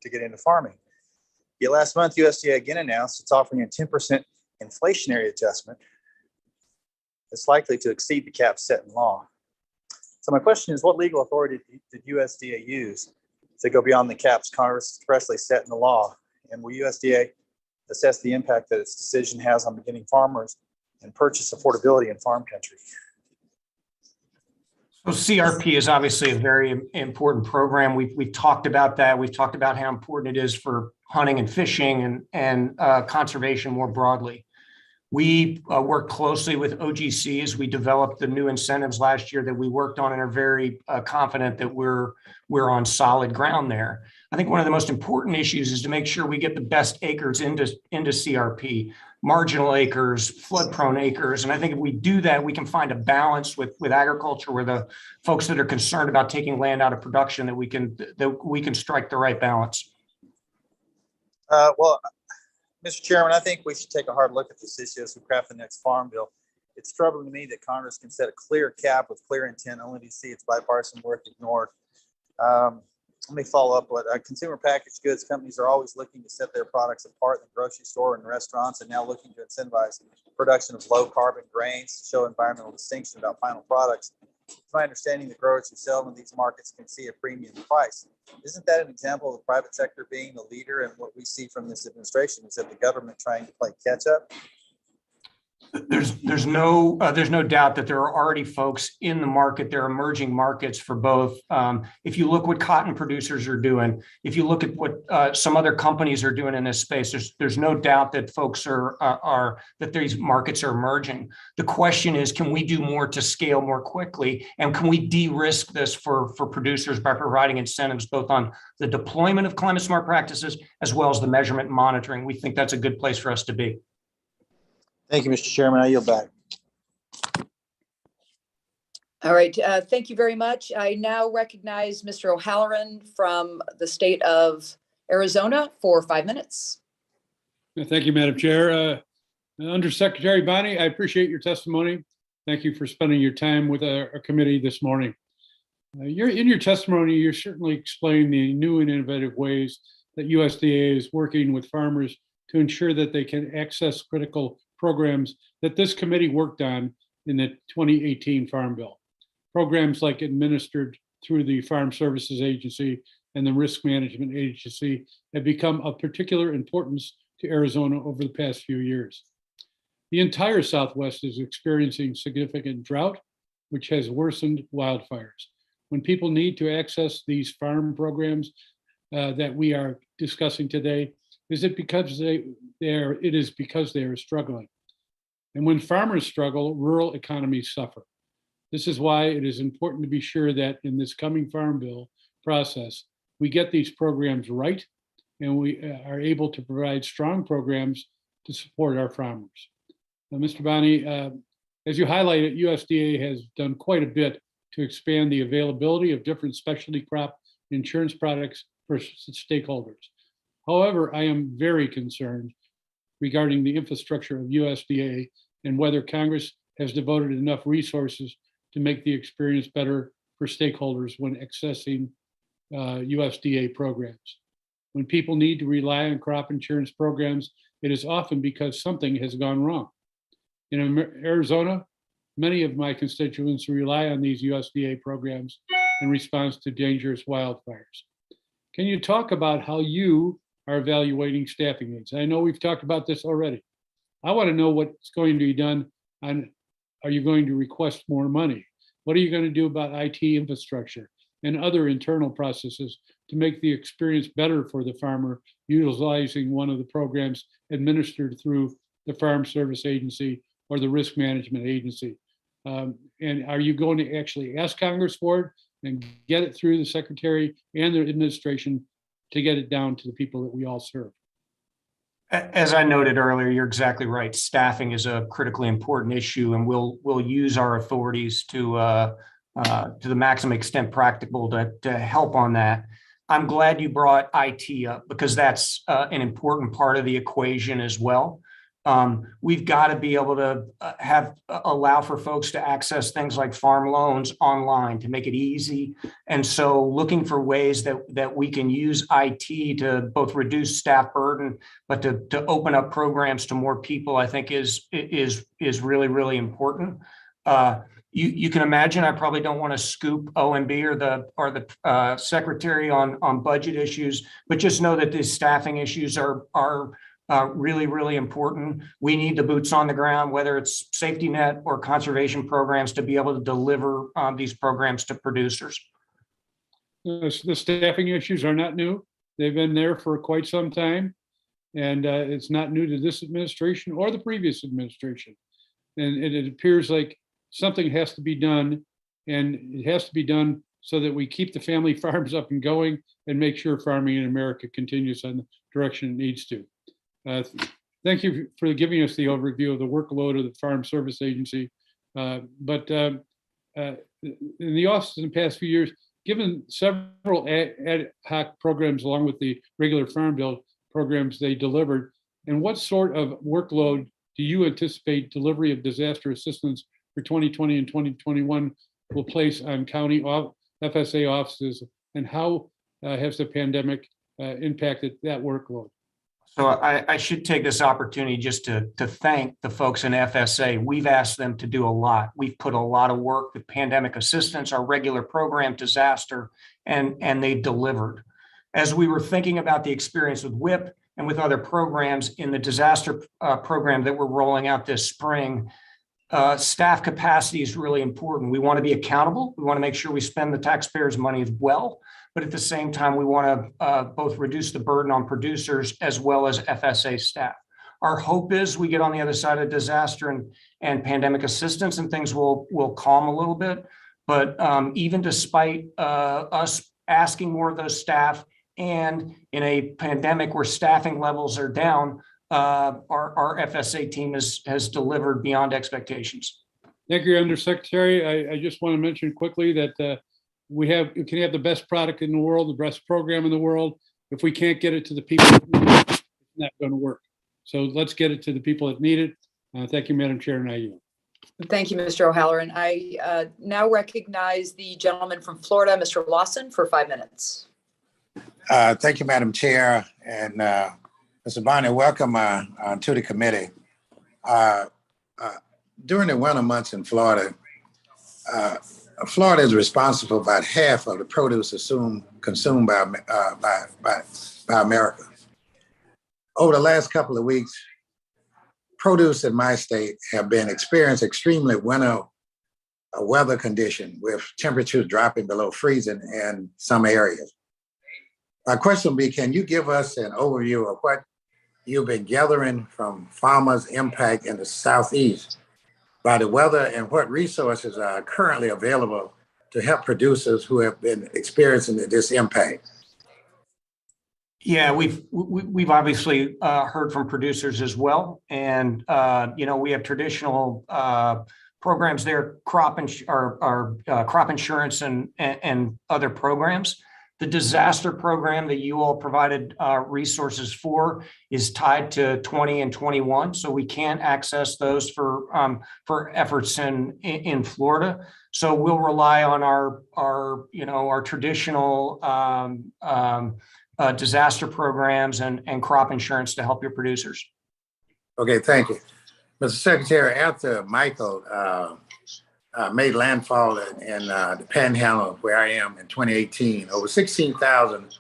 to get into farming. Yet last month, USDA again announced it's offering a 10% inflationary adjustment that's likely to exceed the cap set in law. So my question is, what legal authority did USDA use to go beyond the caps Congress expressly set in the law? And will USDA assess the impact that its decision has on beginning farmers and purchase affordability in farm country? So CRP is obviously a very important program. We've talked about that. We've talked about how important it is for hunting and fishing and conservation more broadly. We worked closely with OGC as we developed the new incentives last year that we worked on, and are very confident that we're on solid ground there. I think one of the most important issues is to make sure we get the best acres into CRP, marginal acres, flood-prone acres. And I think if we do that, we can find a balance with agriculture, where the folks that are concerned about taking land out of production, that we can strike the right balance. Well, Mr. Chairman, I think we should take a hard look at this issue as we craft the next farm bill. It's troubling to me that Congress can set a clear cap with clear intent only to see its bipartisan work ignored. Let me follow up with consumer packaged goods companies are always looking to set their products apart in the grocery store and restaurants, and now looking to incentivize production of low carbon grains to show environmental distinction about final products. It's my understanding that growers who sell in these markets can see a premium price. Isn't that an example of the private sector being the leader? And what we see from this administration is that the government trying to play catch up. There's no doubt that there are already folks in the market. There are emerging markets for both. If you look what cotton producers are doing, if you look at what some other companies are doing in this space, there's no doubt that folks that these markets are emerging. The question is, can we do more to scale more quickly, and can we de-risk this for producers by providing incentives both on the deployment of climate smart practices as well as the measurement and monitoring? We think that's a good place for us to be. Thank you, Mr. Chairman. I yield back. All right. Thank you very much. I now recognize Mr. O'Halloran from the state of Arizona for 5 minutes. Thank you, Madam Chair. Undersecretary Bonney, I appreciate your testimony. Thank you for spending your time with our committee this morning. In your testimony, you're certainly explaining the new and innovative ways that USDA is working with farmers to ensure that they can access critical programs that this committee worked on in the 2018 Farm Bill. Programs like administered through the Farm Services Agency and the Risk Management Agency have become of particular importance to Arizona over the past few years. The entire Southwest is experiencing significant drought, which has worsened wildfires. When people need to access these farm programs that we are discussing today, is it because it is because they are struggling. And when farmers struggle, rural economies suffer. This is why it is important to be sure that in this coming Farm Bill process, we get these programs right, and we are able to provide strong programs to support our farmers. Now, Mr. Bonney, as you highlighted, USDA has done quite a bit to expand the availability of different specialty crop insurance products for stakeholders. However, I am very concerned regarding the infrastructure of USDA and whether Congress has devoted enough resources to make the experience better for stakeholders when accessing USDA programs. When people need to rely on crop insurance programs, it is often because something has gone wrong. In Arizona, many of my constituents rely on these USDA programs in response to dangerous wildfires. Can you talk about how you are evaluating staffing needs? I know we've talked about this already. I want to know what's going to be done on, are you going to request more money? What are you going to do about IT infrastructure and other internal processes to make the experience better for the farmer utilizing one of the programs administered through the Farm Service Agency or the Risk Management Agency? And are you going to actually ask Congress for it and get it through the Secretary and the administration to get it down to the people that we all serve? As I noted earlier, you're exactly right. Staffing is a critically important issue, and we'll use our authorities to the maximum extent practical to help on that. I'm glad you brought IT up, because that's an important part of the equation as well. We've got to be able to allow for folks to access things like farm loans online to make it easy. And so looking for ways that we can use IT to both reduce staff burden, but to open up programs to more people, I think is really, really important. You can imagine I probably don't want to scoop OMB or the secretary on budget issues, but just know that these staffing issues are really, really important. We need the boots on the ground, whether it's safety net or conservation programs, to be able to deliver these programs to producers. The staffing issues are not new. They've been there for quite some time. And it's not new to this administration or the previous administration. And it appears like something has to be done, and it has to be done so that we keep the family farms up and going and make sure farming in America continues on the direction it needs to. Thank you for giving us the overview of the workload of the Farm Service Agency. But in the office in the past few years, given several ad hoc programs along with the regular Farm Bill programs they delivered, and what sort of workload do you anticipate delivery of disaster assistance for 2020 and 2021 will place on county FSA offices, and how has the pandemic impacted that workload? So I should take this opportunity just to thank the folks in FSA. We've asked them to do a lot. We've put a lot of work with pandemic assistance, our regular program, disaster, and they delivered. As we were thinking about the experience with WIP and with other programs in the disaster program that we're rolling out this spring, staff capacity is really important. We want to be accountable. We want to make sure we spend the taxpayers' money as well. But at the same time, we want to both reduce the burden on producers as well as FSA staff. Our hope is we get on the other side of disaster and pandemic assistance and things will calm a little bit. But even despite us asking more of those staff, and in a pandemic where staffing levels are down, our FSA team has delivered beyond expectations. Thank you, Undersecretary. I just want to mention quickly that we can have the best product in the world, the best program in the world. If we can't get it to the people, it's not going to work. So let's get it to the people that need it. Thank you, Madam Chair, and I yield. Thank you, Mr. O'Halloran. I now recognize the gentleman from Florida, Mr. Lawson, for 5 minutes. Thank you, Madam Chair, and Mr. Bonney, welcome to the committee. During the winter months in Florida, Florida is responsible for about half of the produce consumed by America. Over the last couple of weeks, produce in my state have been experiencing extremely winter weather condition with temperatures dropping below freezing in some areas. My question would be, can you give us an overview of what you've been gathering from farmers' impact in the Southeast by the weather, and what resources are currently available to help producers who have been experiencing this impact? Yeah, we've obviously heard from producers as well, and we have traditional programs there, crop insurance and other programs. The disaster program that you all provided resources for is tied to 20 and 21, so we can't access those for efforts in Florida. So we'll rely on our traditional disaster programs and crop insurance to help your producers. Okay, thank you, Mr. Secretary. After Michael made landfall in the Panhandle, where I am, in 2018, over 16,000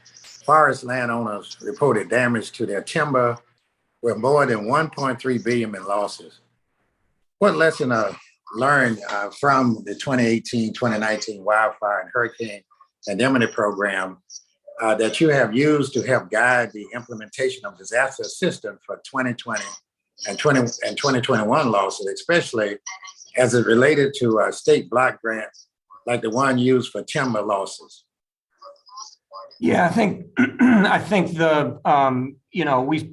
forest landowners reported damage to their timber, with more than 1.3 billion in losses. What lesson learned from the 2018-2019 wildfire and hurricane indemnity program that you have used to help guide the implementation of disaster assistance for 2020 and 2021 losses, especially as it related to state block grants like the one used for timber losses? Yeah, I think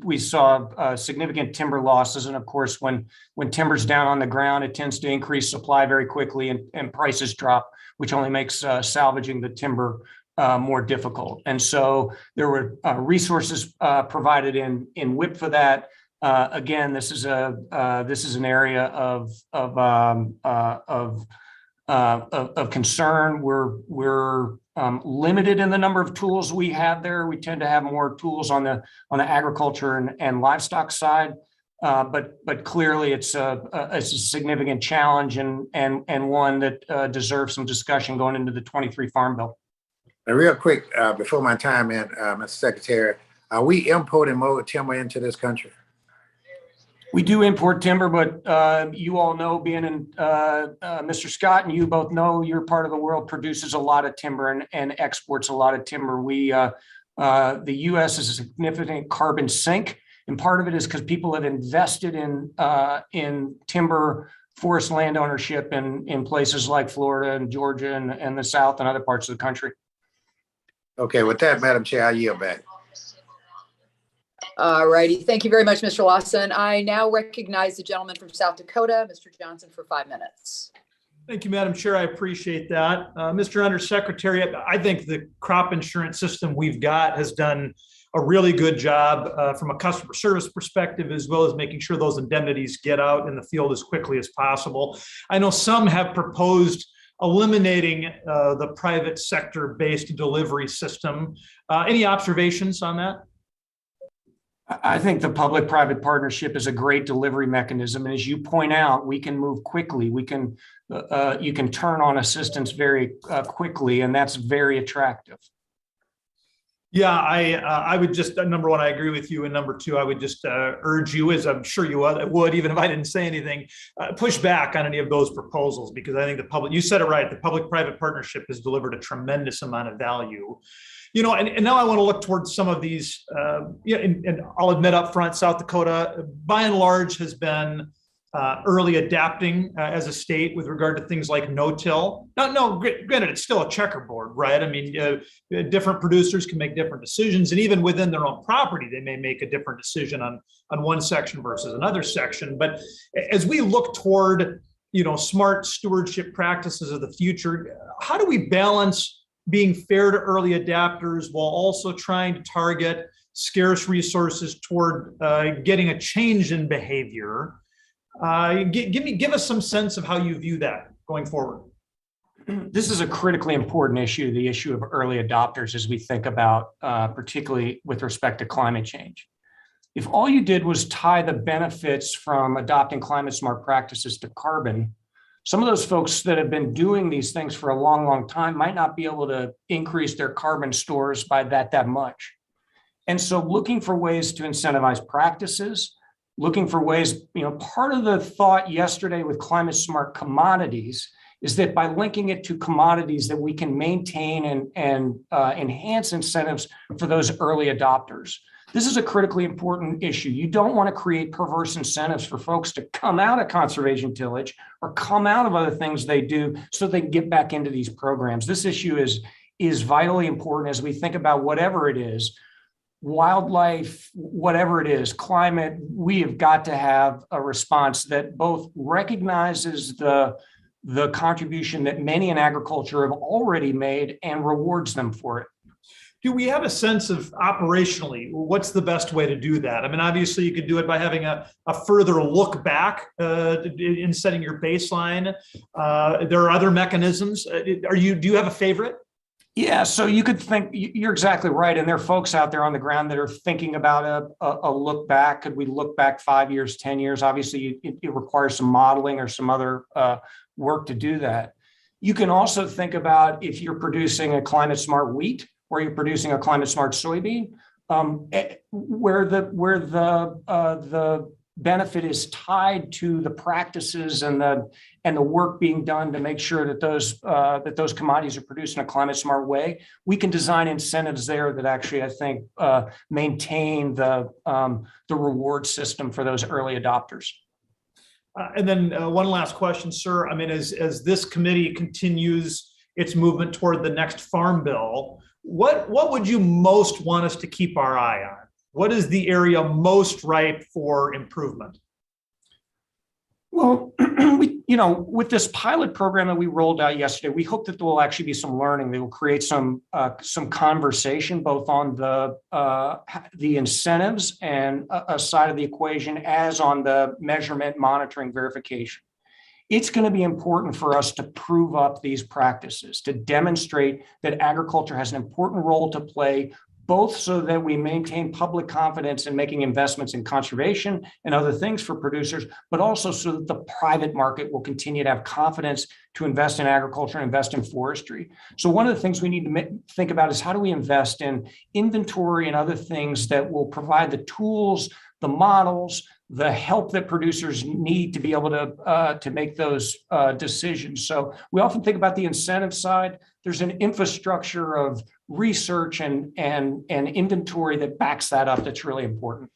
we saw significant timber losses, and of course, when timber's down on the ground, it tends to increase supply very quickly, and prices drop, which only makes salvaging the timber more difficult. And so there were resources provided in WIP for that. Again, this is an area of concern. We're limited in the number of tools we have there. We tend to have more tools on the agriculture and livestock side, but clearly it's a significant challenge and one that deserves some discussion going into the 23 Farm Bill. Now, real quick, before my time in, Mr. Secretary, are we importing more timber into this country? We do import timber, but you all know, being in Mr. Scott and you both know, your part of the world produces a lot of timber and exports a lot of timber. The U.S. is a significant carbon sink, And part of it is because people have invested in timber forest land ownership in places like Florida and Georgia and the South and other parts of the country. Okay, with that, Madam Chair, I yield back. All righty. Thank you very much, Mr. Lawson. I now recognize the gentleman from South Dakota, Mr. Johnson, for 5 minutes. Thank you, Madam Chair. I appreciate that. Mr. Undersecretary, I think the crop insurance system we've got has done a really good job from a customer service perspective, as well as making sure those indemnities get out in the field as quickly as possible. I know some have proposed eliminating the private sector-based delivery system. Any observations on that? I think the public-private partnership is a great delivery mechanism. And as you point out, we can move quickly. We can, you can turn on assistance very quickly, and that's very attractive. Yeah, I would just, number one, I agree with you. And number two, I would just urge you, as I'm sure you would, even if I didn't say anything, push back on any of those proposals, because I think the public, you said it right, the public-private partnership has delivered a tremendous amount of value. You know, and now I want to look towards some of these, and I'll admit up front, South Dakota, by and large, has been early adapting as a state with regard to things like no-till. No, granted, it's still a checkerboard, right? I mean, different producers can make different decisions, and even within their own property, they may make a different decision on one section versus another section. But as we look toward, you know, smart stewardship practices of the future, how do we balance being fair to early adapters while also trying to target scarce resources toward getting a change in behavior? Give us some sense of how you view that going forward. This is a critically important issue, the issue of early adopters, as we think about, particularly with respect to climate change. If all you did was tie the benefits from adopting climate smart practices to carbon, some of those folks that have been doing these things for a long, long time might not be able to increase their carbon stores by that much. And so looking for ways to incentivize practices, looking for ways, you know, part of the thought yesterday with climate smart commodities is that by linking it to commodities that we can maintain and enhance incentives for those early adopters. This is a critically important issue. You don't want to create perverse incentives for folks to come out of conservation tillage or come out of other things they do so they can get back into these programs. This issue is vitally important as we think about whatever it is, wildlife, whatever it is, climate. We have got to have a response that both recognizes the contribution that many in agriculture have already made and rewards them for it. Do we have a sense of operationally, what's the best way to do that? I mean, obviously you could do it by having a further look back in setting your baseline. There are other mechanisms. Do you have a favorite? Yeah, so you could think, you're exactly right. And there are folks out there on the ground that are thinking about a look back. Could we look back 5 years, 10 years? Obviously, it requires some modeling or some other work to do that. You can also think about if you're producing a climate smart wheat, or you're producing a climate smart soybean, where the benefit is tied to the practices and the work being done to make sure that those commodities are produced in a climate smart way. We can design incentives there that actually, I think, maintain the reward system for those early adopters. And then one last question, sir. I mean, as this committee continues its movement toward the next farm bill, what would you most want us to keep our eye on? What is the area most ripe for improvement? Well, with this pilot program that we rolled out yesterday, we hope that there will actually be some learning. They will create some conversation both on the incentives and a side of the equation as on the measurement, monitoring, verification. It's going to be important for us to prove up these practices, to demonstrate that agriculture has an important role to play, both so that we maintain public confidence in making investments in conservation and other things for producers, but also so that the private market will continue to have confidence to invest in agriculture and invest in forestry. So one of the things we need to think about is how do we invest in inventory and other things that will provide the tools, the models, the help that producers need to be able to make those decisions. So we often think about the incentive side. There's an infrastructure of research and inventory that backs that up that's really important.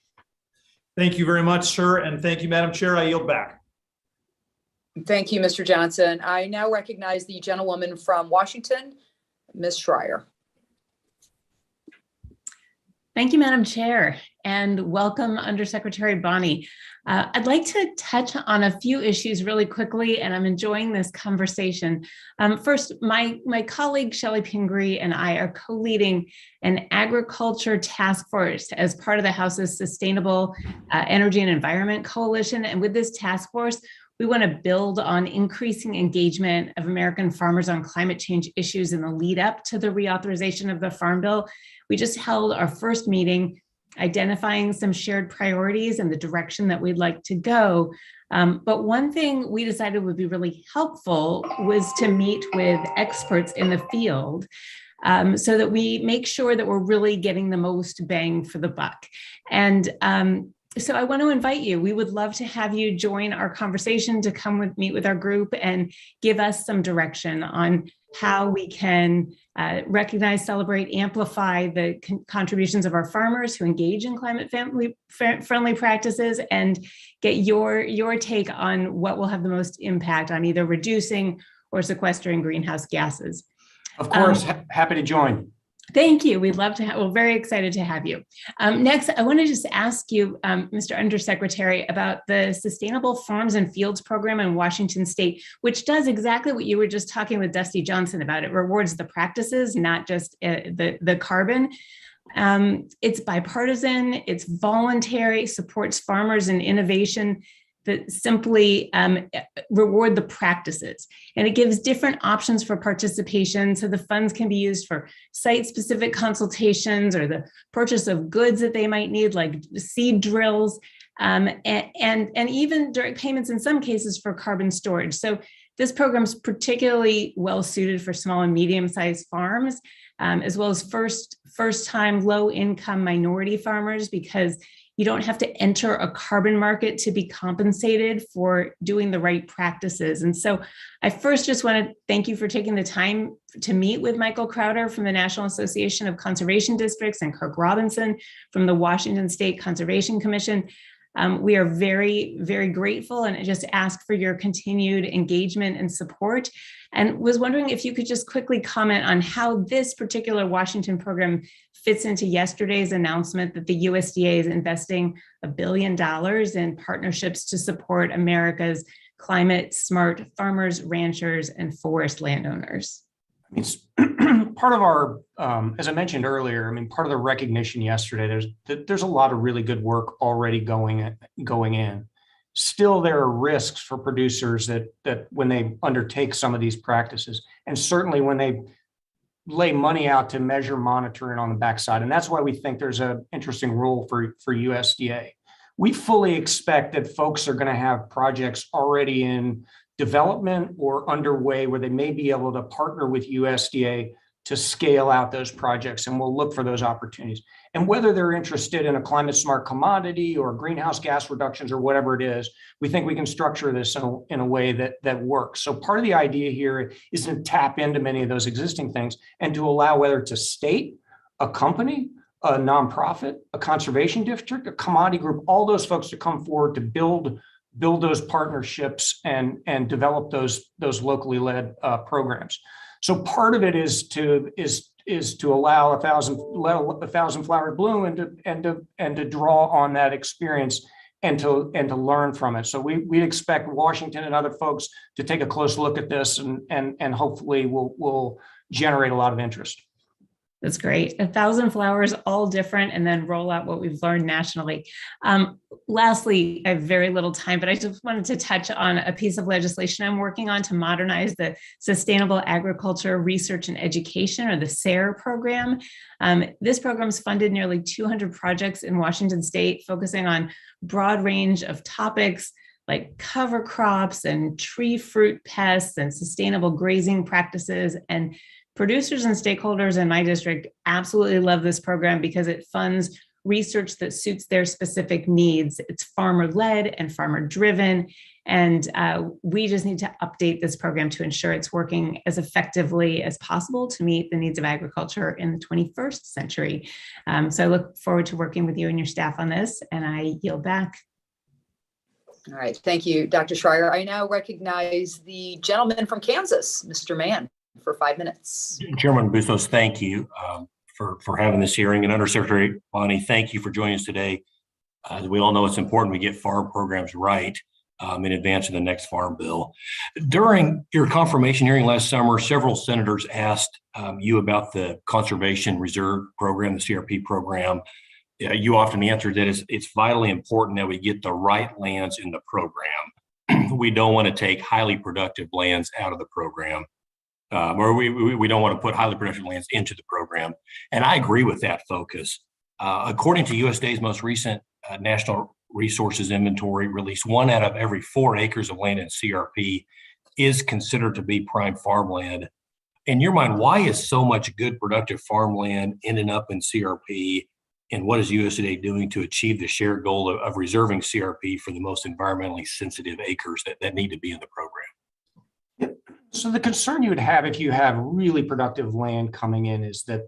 Thank you very much, sir. And thank you, Madam Chair. I yield back. Thank you, Mr. Johnson. I now recognize the gentlewoman from Washington, Ms. Schreier. Thank you, Madam Chair, and welcome Undersecretary Bonney. I'd like to touch on a few issues really quickly, and I'm enjoying this conversation. First, my colleague Shelley Pingree and I are co-leading an agriculture task force as part of the House's Sustainable Energy and Environment Coalition. And with this task force, we want to build on increasing engagement of American farmers on climate change issues in the lead up to the reauthorization of the Farm Bill. We just held our first meeting identifying some shared priorities and the direction that we'd like to go. But one thing we decided would be really helpful was to meet with experts in the field so that we make sure that we're really getting the most bang for the buck. And so I want to invite you. We would love to have you join our conversation, to come meet with our group and give us some direction on how we can recognize, celebrate, amplify the contributions of our farmers who engage in climate friendly practices, and get your take on what will have the most impact on either reducing or sequestering greenhouse gases. Of course, happy to join. Thank you. We'd love to have, we're very excited to have you. Next, I want to just ask you, Mr. Undersecretary, about the Sustainable Farms and Fields program in Washington State, which does exactly what you were just talking with Dusty Johnson about. It rewards the practices, not just the carbon. It's bipartisan, it's voluntary, supports farmers and innovation that simply reward the practices. And it gives different options for participation. So the funds can be used for site-specific consultations or the purchase of goods that they might need, like seed drills, and even direct payments in some cases for carbon storage. So this program is particularly well suited for small and medium-sized farms, as well as first-time low-income minority farmers, because you don't have to enter a carbon market to be compensated for doing the right practices. And so I first just want to thank you for taking the time to meet with Michael Crowder from the National Association of Conservation Districts and Kirk Robinson from the Washington State Conservation Commission. We are very, very grateful and just ask for your continued engagement and support. And was wondering if you could just quickly comment on how this particular Washington program fits into yesterday's announcement that the USDA is investing $1 billion in partnerships to support America's climate smart farmers, ranchers, and forest landowners. I mean, part of our, as I mentioned earlier, I mean, part of the recognition yesterday, there's a lot of really good work already going in. Still, there are risks for producers that when they undertake some of these practices, and certainly when they lay money out to measure, monitor it on the backside. And that's why we think there's an interesting role for USDA. We fully expect that folks are going to have projects already in development or underway where they may be able to partner with USDA to scale out those projects, and we'll look for those opportunities. And whether they're interested in a climate smart commodity or greenhouse gas reductions or whatever it is, we think we can structure this in a way that works. So part of the idea here is to tap into many of those existing things and to allow, whether it's a state, a company, a nonprofit, a conservation district, a commodity group, all those folks to come forward to build those partnerships and develop those locally led programs. So part of it is to allow a thousand flowers bloom and to draw on that experience and to learn from it. So we expect Washington and other folks to take a close look at this and hopefully will generate a lot of interest. That's great. 1,000 flowers, all different, and then roll out what we've learned nationally. Lastly, I have very little time, but I just wanted to touch on a piece of legislation I'm working on to modernize the Sustainable Agriculture Research and Education, or the SARE program. This program's funded nearly 200 projects in Washington State, focusing on broad range of topics like cover crops and tree fruit pests and sustainable grazing practices. And producers and stakeholders in my district absolutely love this program because it funds research that suits their specific needs. It's farmer-led and farmer-driven, And we just need to update this program to ensure it's working as effectively as possible to meet the needs of agriculture in the 21st century. So I look forward to working with you and your staff on this, and I yield back. All right, thank you, Dr. Schreier. I now recognize the gentleman from Kansas, Mr. Mann, for 5 minutes. Chairman Bustos, thank you for having this hearing. And Undersecretary Bonney, thank you for joining us today. As we all know, it's important we get farm programs right in advance of the next farm bill. During your confirmation hearing last summer, several senators asked you about the Conservation Reserve Program, the CRP program. You often answered that it's vitally important that we get the right lands in the program. We don't want to take highly productive lands out of the program, or we don't want to put highly productive lands into the program. And I agree with that focus. According to USDA's most recent National Resources Inventory release, 1 out of every 4 acres of land in CRP is considered to be prime farmland. In your mind, why is so much good productive farmland ending up in CRP? And what is USDA doing to achieve the shared goal of reserving CRP for the most environmentally sensitive acres that need to be in the program? So the concern you would have if you have really productive land coming in is that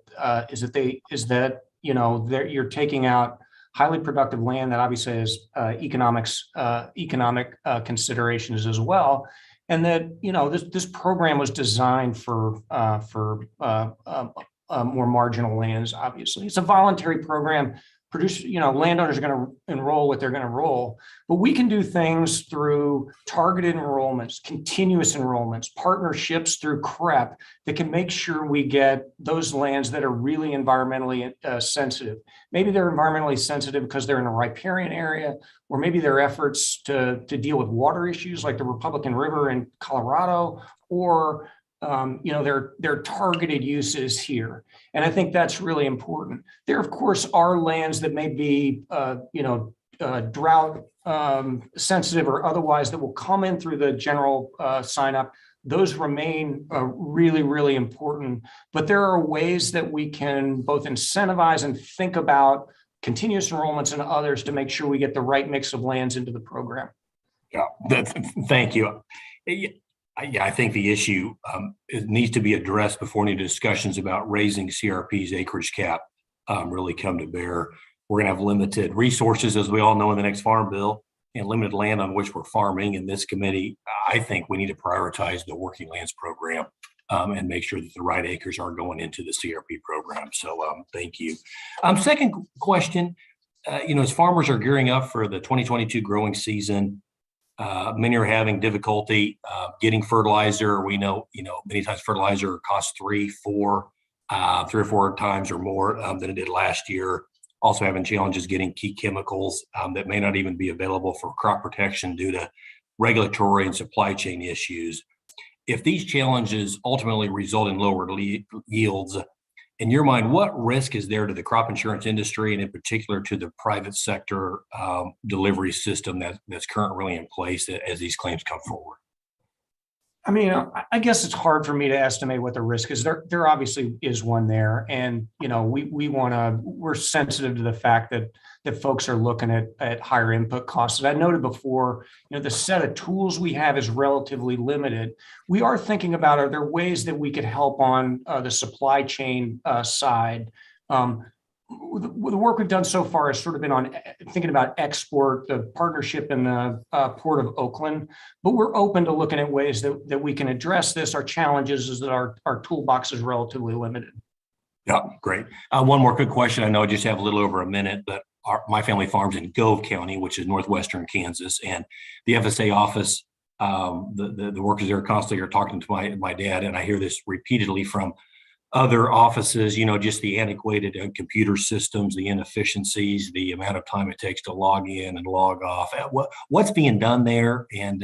you're taking out highly productive land that obviously has economic considerations as well, and that this program was designed for more marginal lands. Obviously, it's a voluntary program. Landowners are going to enroll what they're going to enroll, but we can do things through targeted enrollments, continuous enrollments, partnerships through CREP that can make sure we get those lands that are really environmentally sensitive. Maybe they're environmentally sensitive because they're in a riparian area, or maybe their efforts to deal with water issues like the Republican River in Colorado, or their targeted uses here. And I think that's really important. There, of course, are lands that may be, drought sensitive or otherwise that will come in through the general sign up. Those remain really, really important. But there are ways that we can both incentivize and think about continuous enrollments and others to make sure we get the right mix of lands into the program. Yeah, thank you. Yeah, I think the issue needs to be addressed before any discussions about raising CRP's acreage cap really come to bear. We're going to have limited resources, as we all know, in the next farm bill, and limited land on which we're farming. In this committee, I think we need to prioritize the working lands program and make sure that the right acres are going into the CRP program. So thank you. Second question, as farmers are gearing up for the 2022 growing season, many are having difficulty getting fertilizer. We know, many times fertilizer costs 3 or 4 times or more than it did last year. Also having challenges getting key chemicals that may not even be available for crop protection due to regulatory and supply chain issues. If these challenges ultimately result in lower yields, in your mind, what risk is there to the crop insurance industry, and in particular to the private sector delivery system that's currently in place as these claims come forward? I mean, I guess it's hard for me to estimate what the risk is. There obviously is one there, and we're sensitive to the fact that folks are looking at higher input costs. As I noted before, the set of tools we have is relatively limited. We are thinking about, are there ways that we could help on the supply chain side? The work we've done so far has sort of been on thinking about export, the partnership in the Port of Oakland, but we're open to looking at ways that we can address this. Our challenges is that our toolbox is relatively limited. Yeah, great. One more quick question. I know I just have a little over a minute, but my family farms in Gove County, which is northwestern Kansas, and the FSA office, the workers there constantly are talking to my dad, and I hear this repeatedly from other offices, just the antiquated computer systems, the inefficiencies, the amount of time it takes to log in and log off. What's being done there, and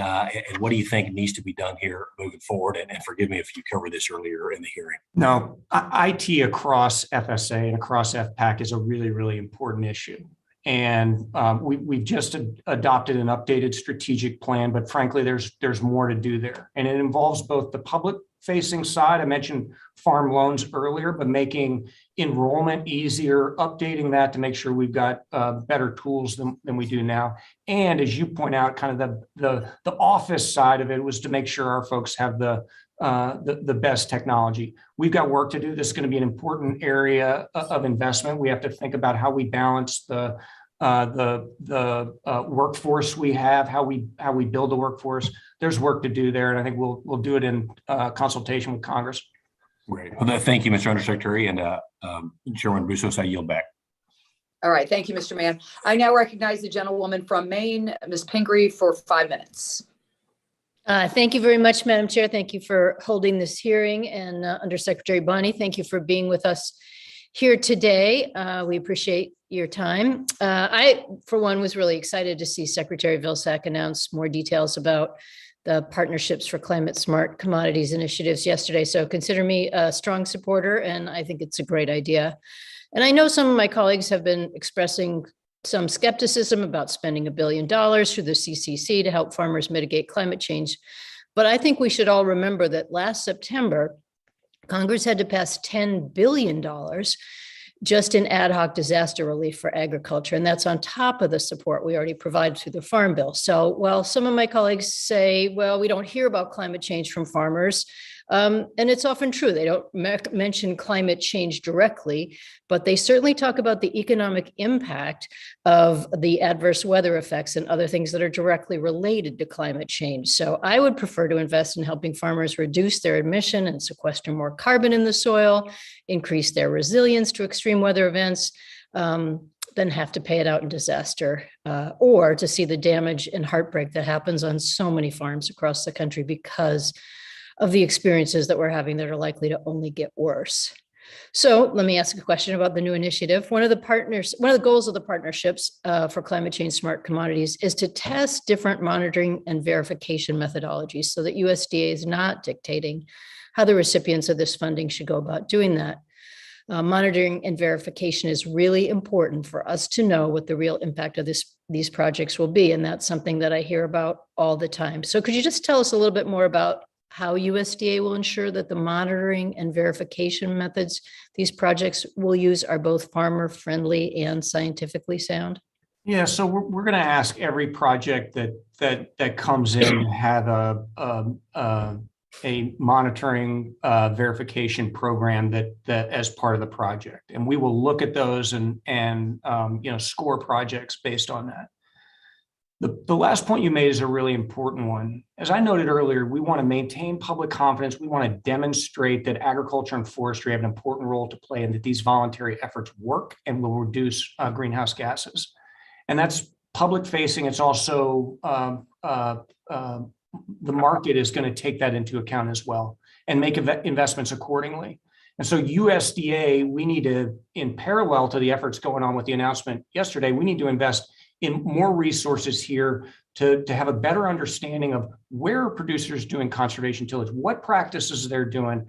what do you think needs to be done here moving forward? And forgive me if you covered this earlier in the hearing. No, IT across FSA and across FPAC is a really, really important issue. And we've just adopted an updated strategic plan, but frankly, there's more to do there. And it involves both the public facing side, I mentioned farm loans earlier, but making enrollment easier, updating that to make sure we've got better tools than we do now. And as you point out, kind of the office side of it was to make sure our folks have the best technology. We've got work to do. This is going to be an important area of investment. We have to think about how we balance the workforce we have, how we build the workforce. There's work to do there, and I think we'll do it in consultation with Congress. Great. Well, thank you, Mr. Undersecretary, and Chairman Bustos, I yield back. All right, thank you, Mr. Mann. I now recognize the gentlewoman from Maine, Ms. Pingree, for 5 minutes. Thank you very much, Madam Chair. Thank you for holding this hearing, and Undersecretary Bonney, thank you for being with us here today. We appreciate your time. I, for one, was really excited to see Secretary Vilsack announce more details about the Partnerships for Climate Smart Commodities initiatives yesterday. So consider me a strong supporter, and I think it's a great idea. And I know some of my colleagues have been expressing some skepticism about spending $1 billion through the CCC to help farmers mitigate climate change. But I think we should all remember that last September, Congress had to pass $10 billion just in ad hoc disaster relief for agriculture. And that's on top of the support we already provide through the Farm Bill. So while some of my colleagues say, well, we don't hear about climate change from farmers, and it's often true, they don't mention climate change directly, but they certainly talk about the economic impact of the adverse weather effects and other things that are directly related to climate change. So I would prefer to invest in helping farmers reduce their emission and sequester more carbon in the soil, increase their resilience to extreme weather events, than have to pay it out in disaster, or to see the damage and heartbreak that happens on so many farms across the country because of the experiences that we're having that are likely to only get worse. So let me ask a question about the new initiative. One of the goals of the Partnerships for Climate Change Smart Commodities is to test different monitoring and verification methodologies so that USDA is not dictating how the recipients of this funding should go about doing that. Monitoring and verification is really important for us to know what the real impact of these projects will be. And that's something that I hear about all the time. So could you just tell us a little bit more about how USDA will ensure that the monitoring and verification methods these projects will use are both farmer friendly and scientifically sound? Yeah, so we're going to ask every project that comes in to have a monitoring verification program that as part of the project, and we will look at those and score projects based on that. The last point you made is a really important one. As I noted earlier, we want to maintain public confidence. We want to demonstrate that agriculture and forestry have an important role to play and that these voluntary efforts work and will reduce greenhouse gases. And that's public facing. It's also the market is going to take that into account as well and make investments accordingly. And so USDA, we need to, in parallel to the efforts going on with the announcement yesterday, we need to invest in more resources here to have a better understanding of where are producers doing conservation tillage, what practices they're doing,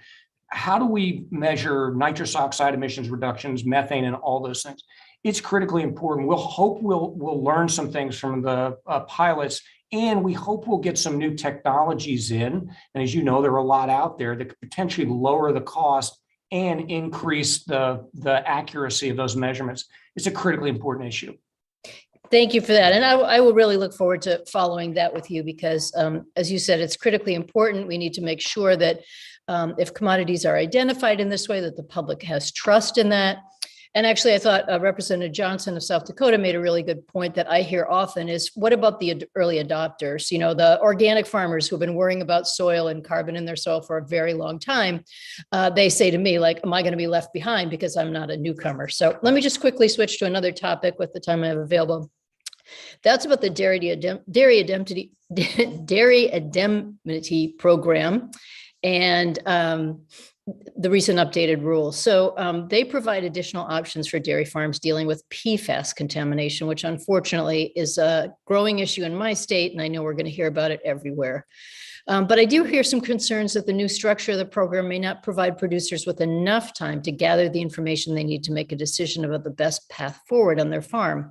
how do we measure nitrous oxide emissions reductions, methane, and all those things. It's critically important. We'll learn some things from the pilots, and we hope we'll get some new technologies in. And as you know, there are a lot out there that could potentially lower the cost and increase the accuracy of those measurements. It's a critically important issue. Thank you for that. And I will really look forward to following that with you because, as you said, it's critically important. We need to make sure that if commodities are identified in this way, that the public has trust in that. And actually, I thought Representative Johnson of South Dakota made a really good point that I hear often is, what about the early adopters? You know, the organic farmers who've been worrying about soil and carbon in their soil for a very long time. They say to me, like, am I going to be left behind because I'm not a newcomer? So let me just quickly switch to another topic with the time I have available. That's about the dairy indemnity program and the recent updated rules. So they provide additional options for dairy farms dealing with PFAS contamination, which unfortunately is a growing issue in my state, and I know we're going to hear about it everywhere. But I do hear some concerns that the new structure of the program may not provide producers with enough time to gather the information they need to make a decision about the best path forward on their farm.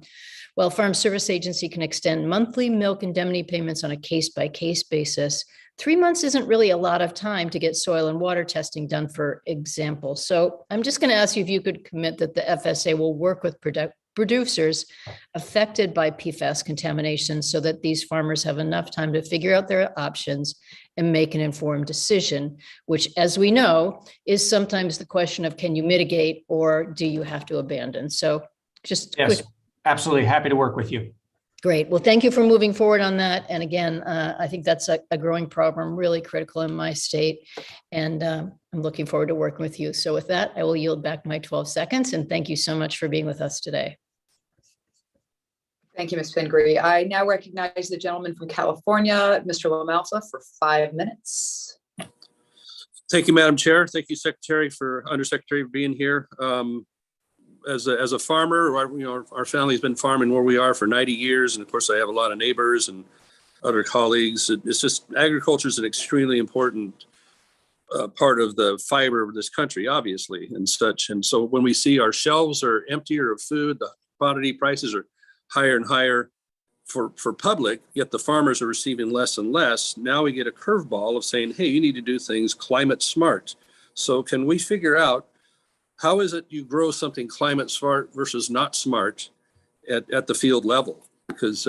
While Farm Service Agency can extend monthly milk indemnity payments on a case-by-case basis, 3 months isn't really a lot of time to get soil and water testing done, for example. So I'm just going to ask you if you could commit that the FSA will work with producers affected by PFAS contamination so that these farmers have enough time to figure out their options and make an informed decision, which, as we know, is sometimes the question of, can you mitigate or do you have to abandon? So just Yes, quick. absolutely. Happy to work with you. Great. Well, thank you for moving forward on that. And again, I think that's a growing problem, really critical in my state. And I'm looking forward to working with you. So with that, I will yield back my 12 seconds. And thank you so much for being with us today. Thank you, Ms. Pingree. I now recognize the gentleman from California, Mr. LaMalfa, for 5 minutes. Thank you, Madam Chair. Thank you, Secretary, Undersecretary, for being here. As a farmer, our family's been farming where we are for 90 years. And of course, I have a lot of neighbors and other colleagues. It's just, agriculture is an extremely important part of the fiber of this country, obviously, and such. And so when we see our shelves are emptier of food, the commodity prices are higher and higher for public, yet the farmers are receiving less and less. Now we get a curveball of saying, hey, you need to do things climate smart. So can we figure out, how is it you grow something climate smart versus not smart at the field level? Because,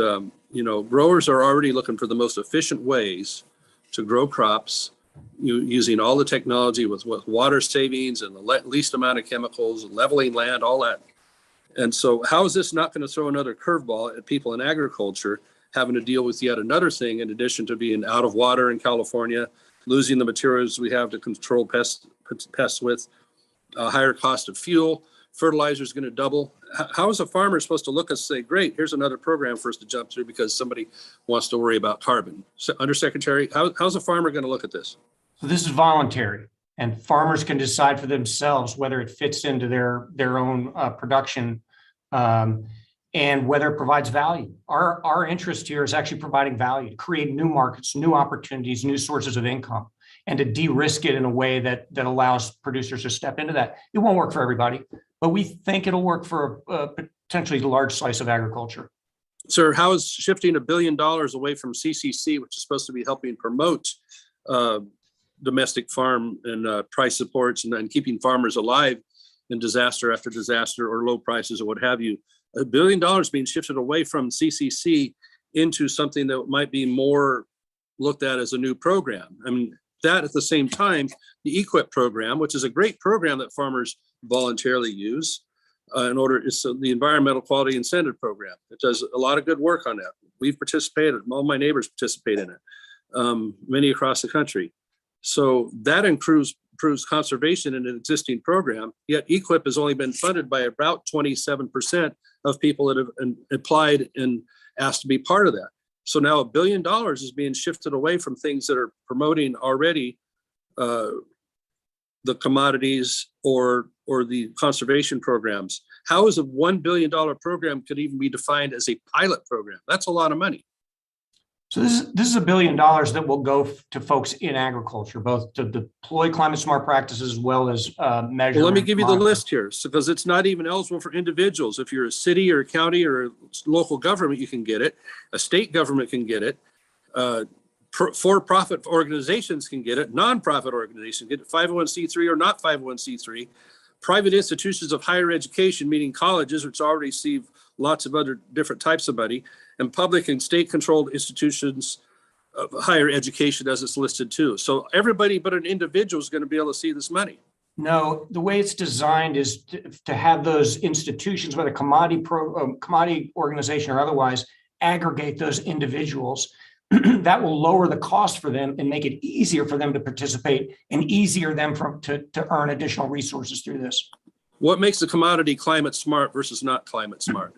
growers are already looking for the most efficient ways to grow crops using all the technology with water savings and the least amount of chemicals, leveling land, all that. And so how is this not going to throw another curveball at people in agriculture having to deal with yet another thing, in addition to being out of water in California, losing the materials we have to control pests with, higher cost of fuel, fertilizer is going to double. How is a farmer supposed to look and say, great, here's another program for us to jump through because somebody wants to worry about carbon? So, Undersecretary, how's a farmer going to look at this? So this is voluntary, and farmers can decide for themselves whether it fits into their own production and whether it provides value. Our interest here is actually providing value, to create new markets, new opportunities, new sources of income, and to de-risk it in a way that allows producers to step into that. It won't work for everybody, but we think it'll work for a potentially large slice of agriculture. Sir, how is shifting $1 billion away from CCC, which is supposed to be helping promote domestic farm and price supports and keeping farmers alive in disaster after disaster or low prices or what have you, $1 billion being shifted away from CCC into something that might be more looked at as a new program? I mean, that at the same time, the EQIP program, which is a great program that farmers voluntarily use it's the Environmental Quality Incentive Program. It does a lot of good work on that. We've participated, all my neighbors participate in it, many across the country. So that improves conservation in an existing program, yet EQIP has only been funded by about 27% of people that have applied and asked to be part of that. So now $1 billion is being shifted away from things that are promoting already the commodities or the conservation programs. How is a $1 billion program could even be defined as a pilot program? That's a lot of money. So this is $1 billion that will go to folks in agriculture, both to deploy climate smart practices as well as measure. Well, let me give you the list here, because it's not even eligible for individuals. If you're a city or a county or a local government, you can get it. A state government can get it. For-profit organizations can get it. Nonprofit organizations get it. 501c3 or not 501c3. Private institutions of higher education, meaning colleges, which already receive lots of other different types of money, and public and state-controlled institutions of higher education, as it's listed too. So everybody but an individual is going to be able to see this money. No, the way it's designed is to have those institutions, whether commodity organization or otherwise, aggregate those individuals. That will lower the cost for them and make it easier for them to participate and easier them to earn additional resources through this. What makes the commodity climate smart versus not climate smart?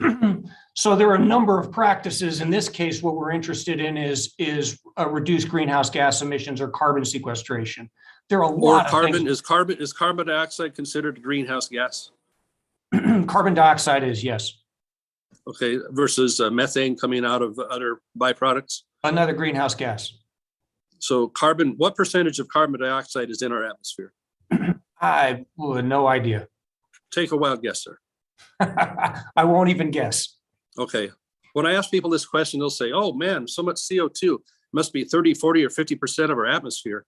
So there are a number of practices. In this case, what we're interested in is reduced greenhouse gas emissions or carbon sequestration. There are a lot of carbon things. Is carbon dioxide considered a greenhouse gas? Carbon dioxide is, yes. Okay, versus methane coming out of other byproducts? Another greenhouse gas. So what percentage of carbon dioxide is in our atmosphere? I have no idea. Take a wild guess, sir. I won't even guess. Okay. When I ask people this question, they'll say, oh man, so much CO2. must be 30, 40, or 50% of our atmosphere.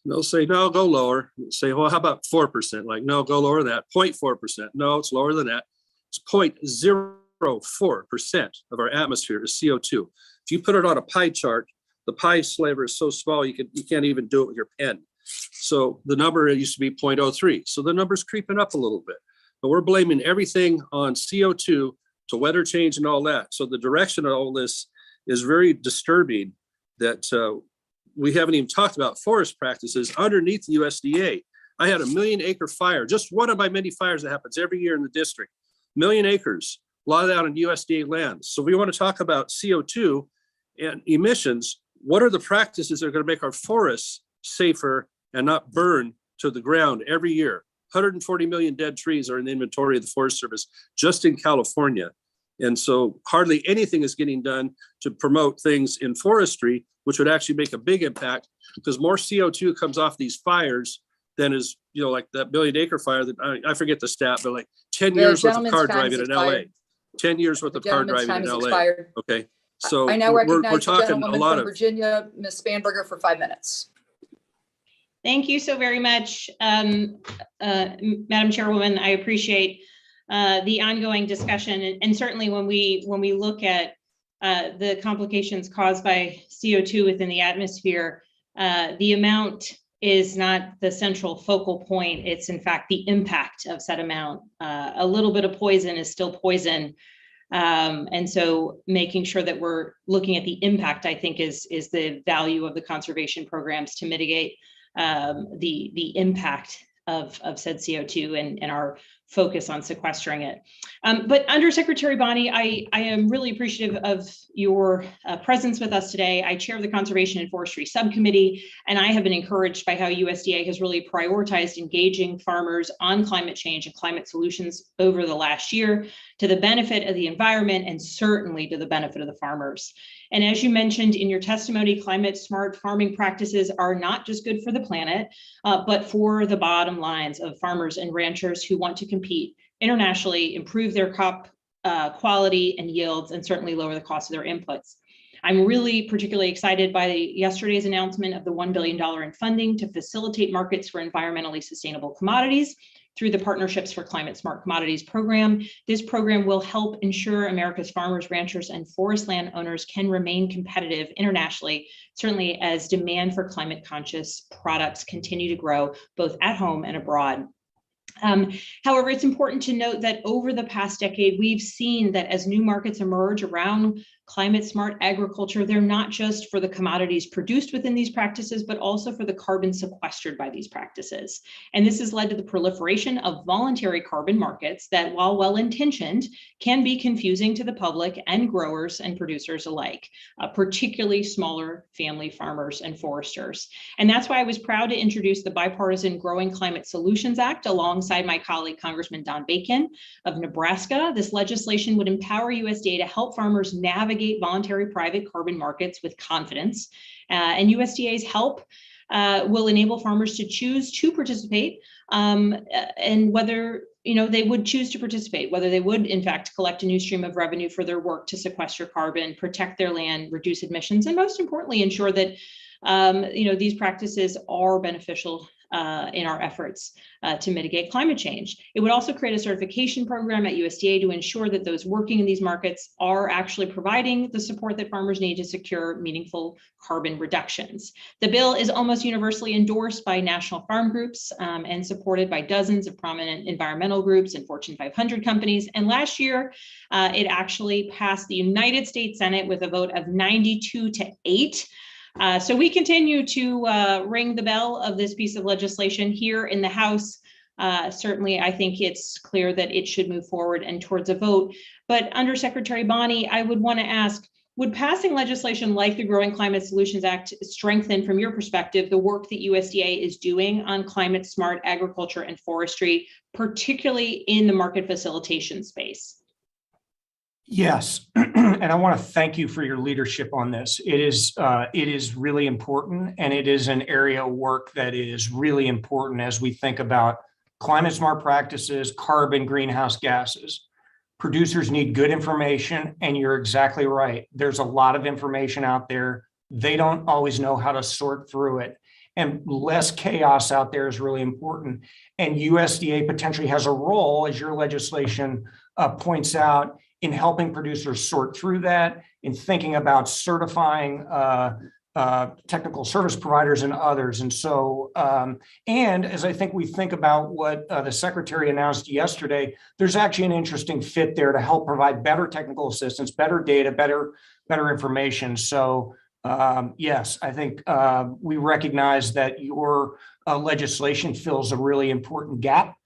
And they'll say, no, go lower. Say, well, how about 4%? Like, no, go lower than that. 0.4%. No, it's lower than that. It's 0.04% of our atmosphere is CO2. If you put it on a pie chart, the pie sliver is so small you can't even do it with your pen. So the number used to be 0.03. So the number's creeping up a little bit. But we're blaming everything on CO2 to weather change and all that. So the direction of all this is very disturbing that we haven't even talked about forest practices underneath the USDA. I had a 1 million acre fire, just one of my many fires that happens every year in the district. 1 million acres, a lot of that on USDA lands. So we want to talk about CO2 and emissions. What are the practices that are going to make our forests safer and not burn to the ground every year? 140 million dead trees are in the inventory of the Forest Service just in California. And so hardly anything is getting done to promote things in forestry, which would actually make a big impact, because more CO2 comes off these fires than is, like that 1 million acre fire that I forget the stat, but like 10 years worth of car driving in LA. 10 years worth of car driving in LA. Okay. So I now we're recognize the talking a gentlewoman lot from of Virginia, Ms. Spanberger, for 5 minutes. Thank you so very much, Madam Chairwoman. I appreciate the ongoing discussion, and certainly when we look at the complications caused by CO2 within the atmosphere, the amount is not the central focal point. It's in fact the impact of said amount. A little bit of poison is still poison. And so making sure that we're looking at the impact, I think, is the value of the conservation programs to mitigate the impact of said CO2 and our focus on sequestering it. But Undersecretary Bonney, I am really appreciative of your presence with us today. I chair the Conservation and Forestry Subcommittee, and I have been encouraged by how USDA has really prioritized engaging farmers on climate change and climate solutions over the last year to the benefit of the environment and certainly to the benefit of the farmers. And as you mentioned in your testimony, climate smart farming practices are not just good for the planet, but for the bottom lines of farmers and ranchers who want to compete internationally, improve their crop quality and yields, and certainly lower the cost of their inputs. I'm really particularly excited by yesterday's announcement of the $1 billion in funding to facilitate markets for environmentally sustainable commodities through the Partnerships for Climate Smart Commodities program. This program will help ensure America's farmers, ranchers, and forest land owners can remain competitive internationally, certainly as demand for climate conscious products continue to grow both at home and abroad. However, it's important to note that over the past decade, we've seen that as new markets emerge around climate smart agriculture, they're not just for the commodities produced within these practices, but also for the carbon sequestered by these practices. And this has led to the proliferation of voluntary carbon markets that, while well-intentioned, can be confusing to the public and growers and producers alike, particularly smaller family farmers and foresters. And that's why I was proud to introduce the Bipartisan Growing Climate Solutions Act alongside my colleague, Congressman Don Bacon of Nebraska. This legislation would empower USDA to help farmers navigate voluntary private carbon markets with confidence. And USDA's help will enable farmers to choose to participate, and whether they would choose to participate, whether they would in fact collect a new stream of revenue for their work to sequester carbon, protect their land, reduce emissions, and most importantly, ensure that these practices are beneficial in our efforts to mitigate climate change. It would also create a certification program at USDA to ensure that those working in these markets are actually providing the support that farmers need to secure meaningful carbon reductions. The bill is almost universally endorsed by national farm groups and supported by dozens of prominent environmental groups and Fortune 500 companies. And last year, it actually passed the United States Senate with a vote of 92-8. So we continue to ring the bell of this piece of legislation here in the House. Certainly, I think it's clear that it should move forward and towards a vote. But Undersecretary Bonney, I would want to ask, would passing legislation like the Growing Climate Solutions Act strengthen, from your perspective, the work that USDA is doing on climate smart agriculture and forestry, particularly in the market facilitation space? Yes, and I want to thank you for your leadership on this. It is really important, and it is an area of work that is really important as we think about climate smart practices, carbon, greenhouse gases. Producers need good information, and you're exactly right. There's a lot of information out there they don't always know how to sort through it. And less chaos out there is really important. And USDA potentially has a role, as your legislation points out, in helping producers sort through that, in thinking about certifying technical service providers and others. And so, and as I think we think about what the secretary announced yesterday, there's actually an interesting fit there to help provide better technical assistance, better data, better information. So yes, I think we recognize that your legislation fills a really important gap.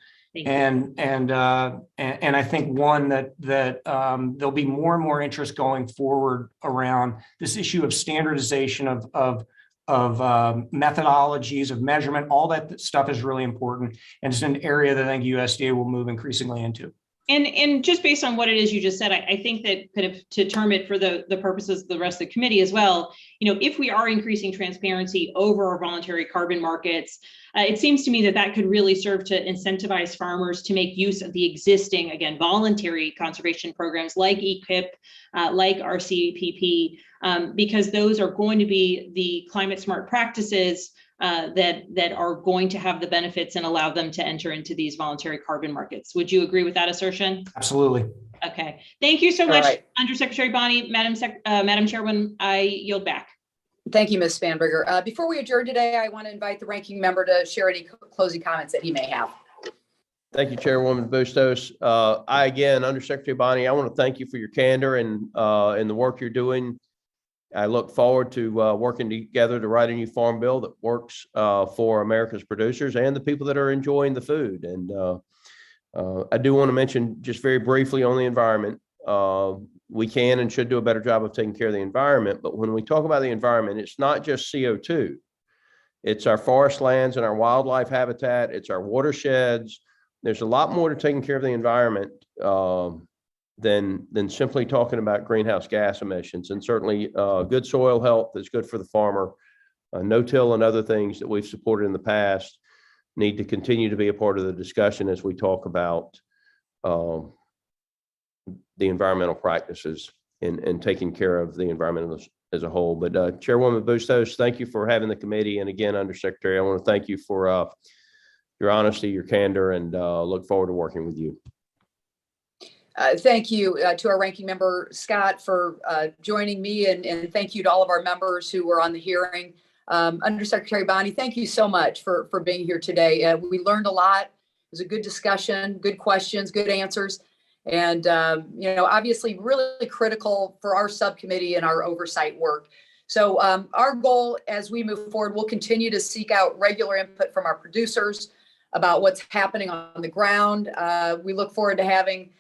And I think one that there'll be more and more interest going forward around this issue of standardization of methodologies of measurement. All that stuff is really important, and it's an area that I think USDA will move increasingly into. And just based on what it is you just said, I think that kind of to term it for the purposes of the rest of the committee as well, if we are increasing transparency over our voluntary carbon markets, it seems to me that that could really serve to incentivize farmers to make use of the existing, again, voluntary conservation programs like EQIP, like RCPP, because those are going to be the climate smart practices that are going to have the benefits and allow them to enter into these voluntary carbon markets. Would you agree with that assertion? Absolutely. Okay. Thank you so much, right. Undersecretary Bonney. Madam Chairwoman, I yield back. Thank you, Ms. Spanberger. Before we adjourn today, I want to invite the ranking member to share any closing comments that he may have. Thank you, Chairwoman Bustos. Again, Undersecretary Bonney, I want to thank you for your candor and the work you're doing. I look forward to working together to write a new farm bill that works for America's producers and the people that are enjoying the food. And I do want to mention just very briefly on the environment. We can and should do a better job of taking care of the environment. But when we talk about the environment, it's not just CO2. It's our forest lands and our wildlife habitat. It's our watersheds. There's a lot more to taking care of the environment than simply talking about greenhouse gas emissions. And certainly good soil health is good for the farmer. No-till and other things that we've supported in the past need to continue to be a part of the discussion as we talk about the environmental practices and taking care of the environment as a whole. But Chairwoman Bustos, thank you for having the committee. And again, Undersecretary, I want to thank you for your honesty, your candor, and look forward to working with you. Thank you to our ranking member, Scott, for joining me, and thank you to all of our members who were on the hearing. Undersecretary Bonney, thank you so much for being here today. We learned a lot. It was a good discussion, good questions, good answers, and obviously really critical for our subcommittee and our oversight work. So our goal as we move forward, we'll continue to seek out regular input from our producers about what's happening on the ground. We look forward to having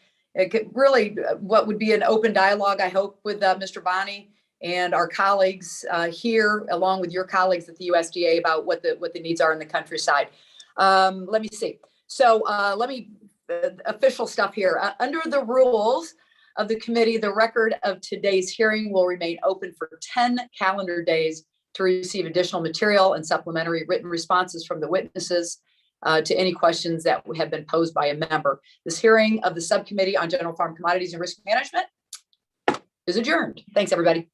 really what would be an open dialogue, I hope, with Mr. Bonney and our colleagues here, along with your colleagues at the USDA, about what the needs are in the countryside. Let me see. So official stuff here. Under the rules of the committee, the record of today's hearing will remain open for 10 calendar days to receive additional material and supplementary written responses from the witnesses to any questions that have been posed by a member. This hearing of the Subcommittee on General Farm Commodities and Risk Management is adjourned. Thanks, everybody.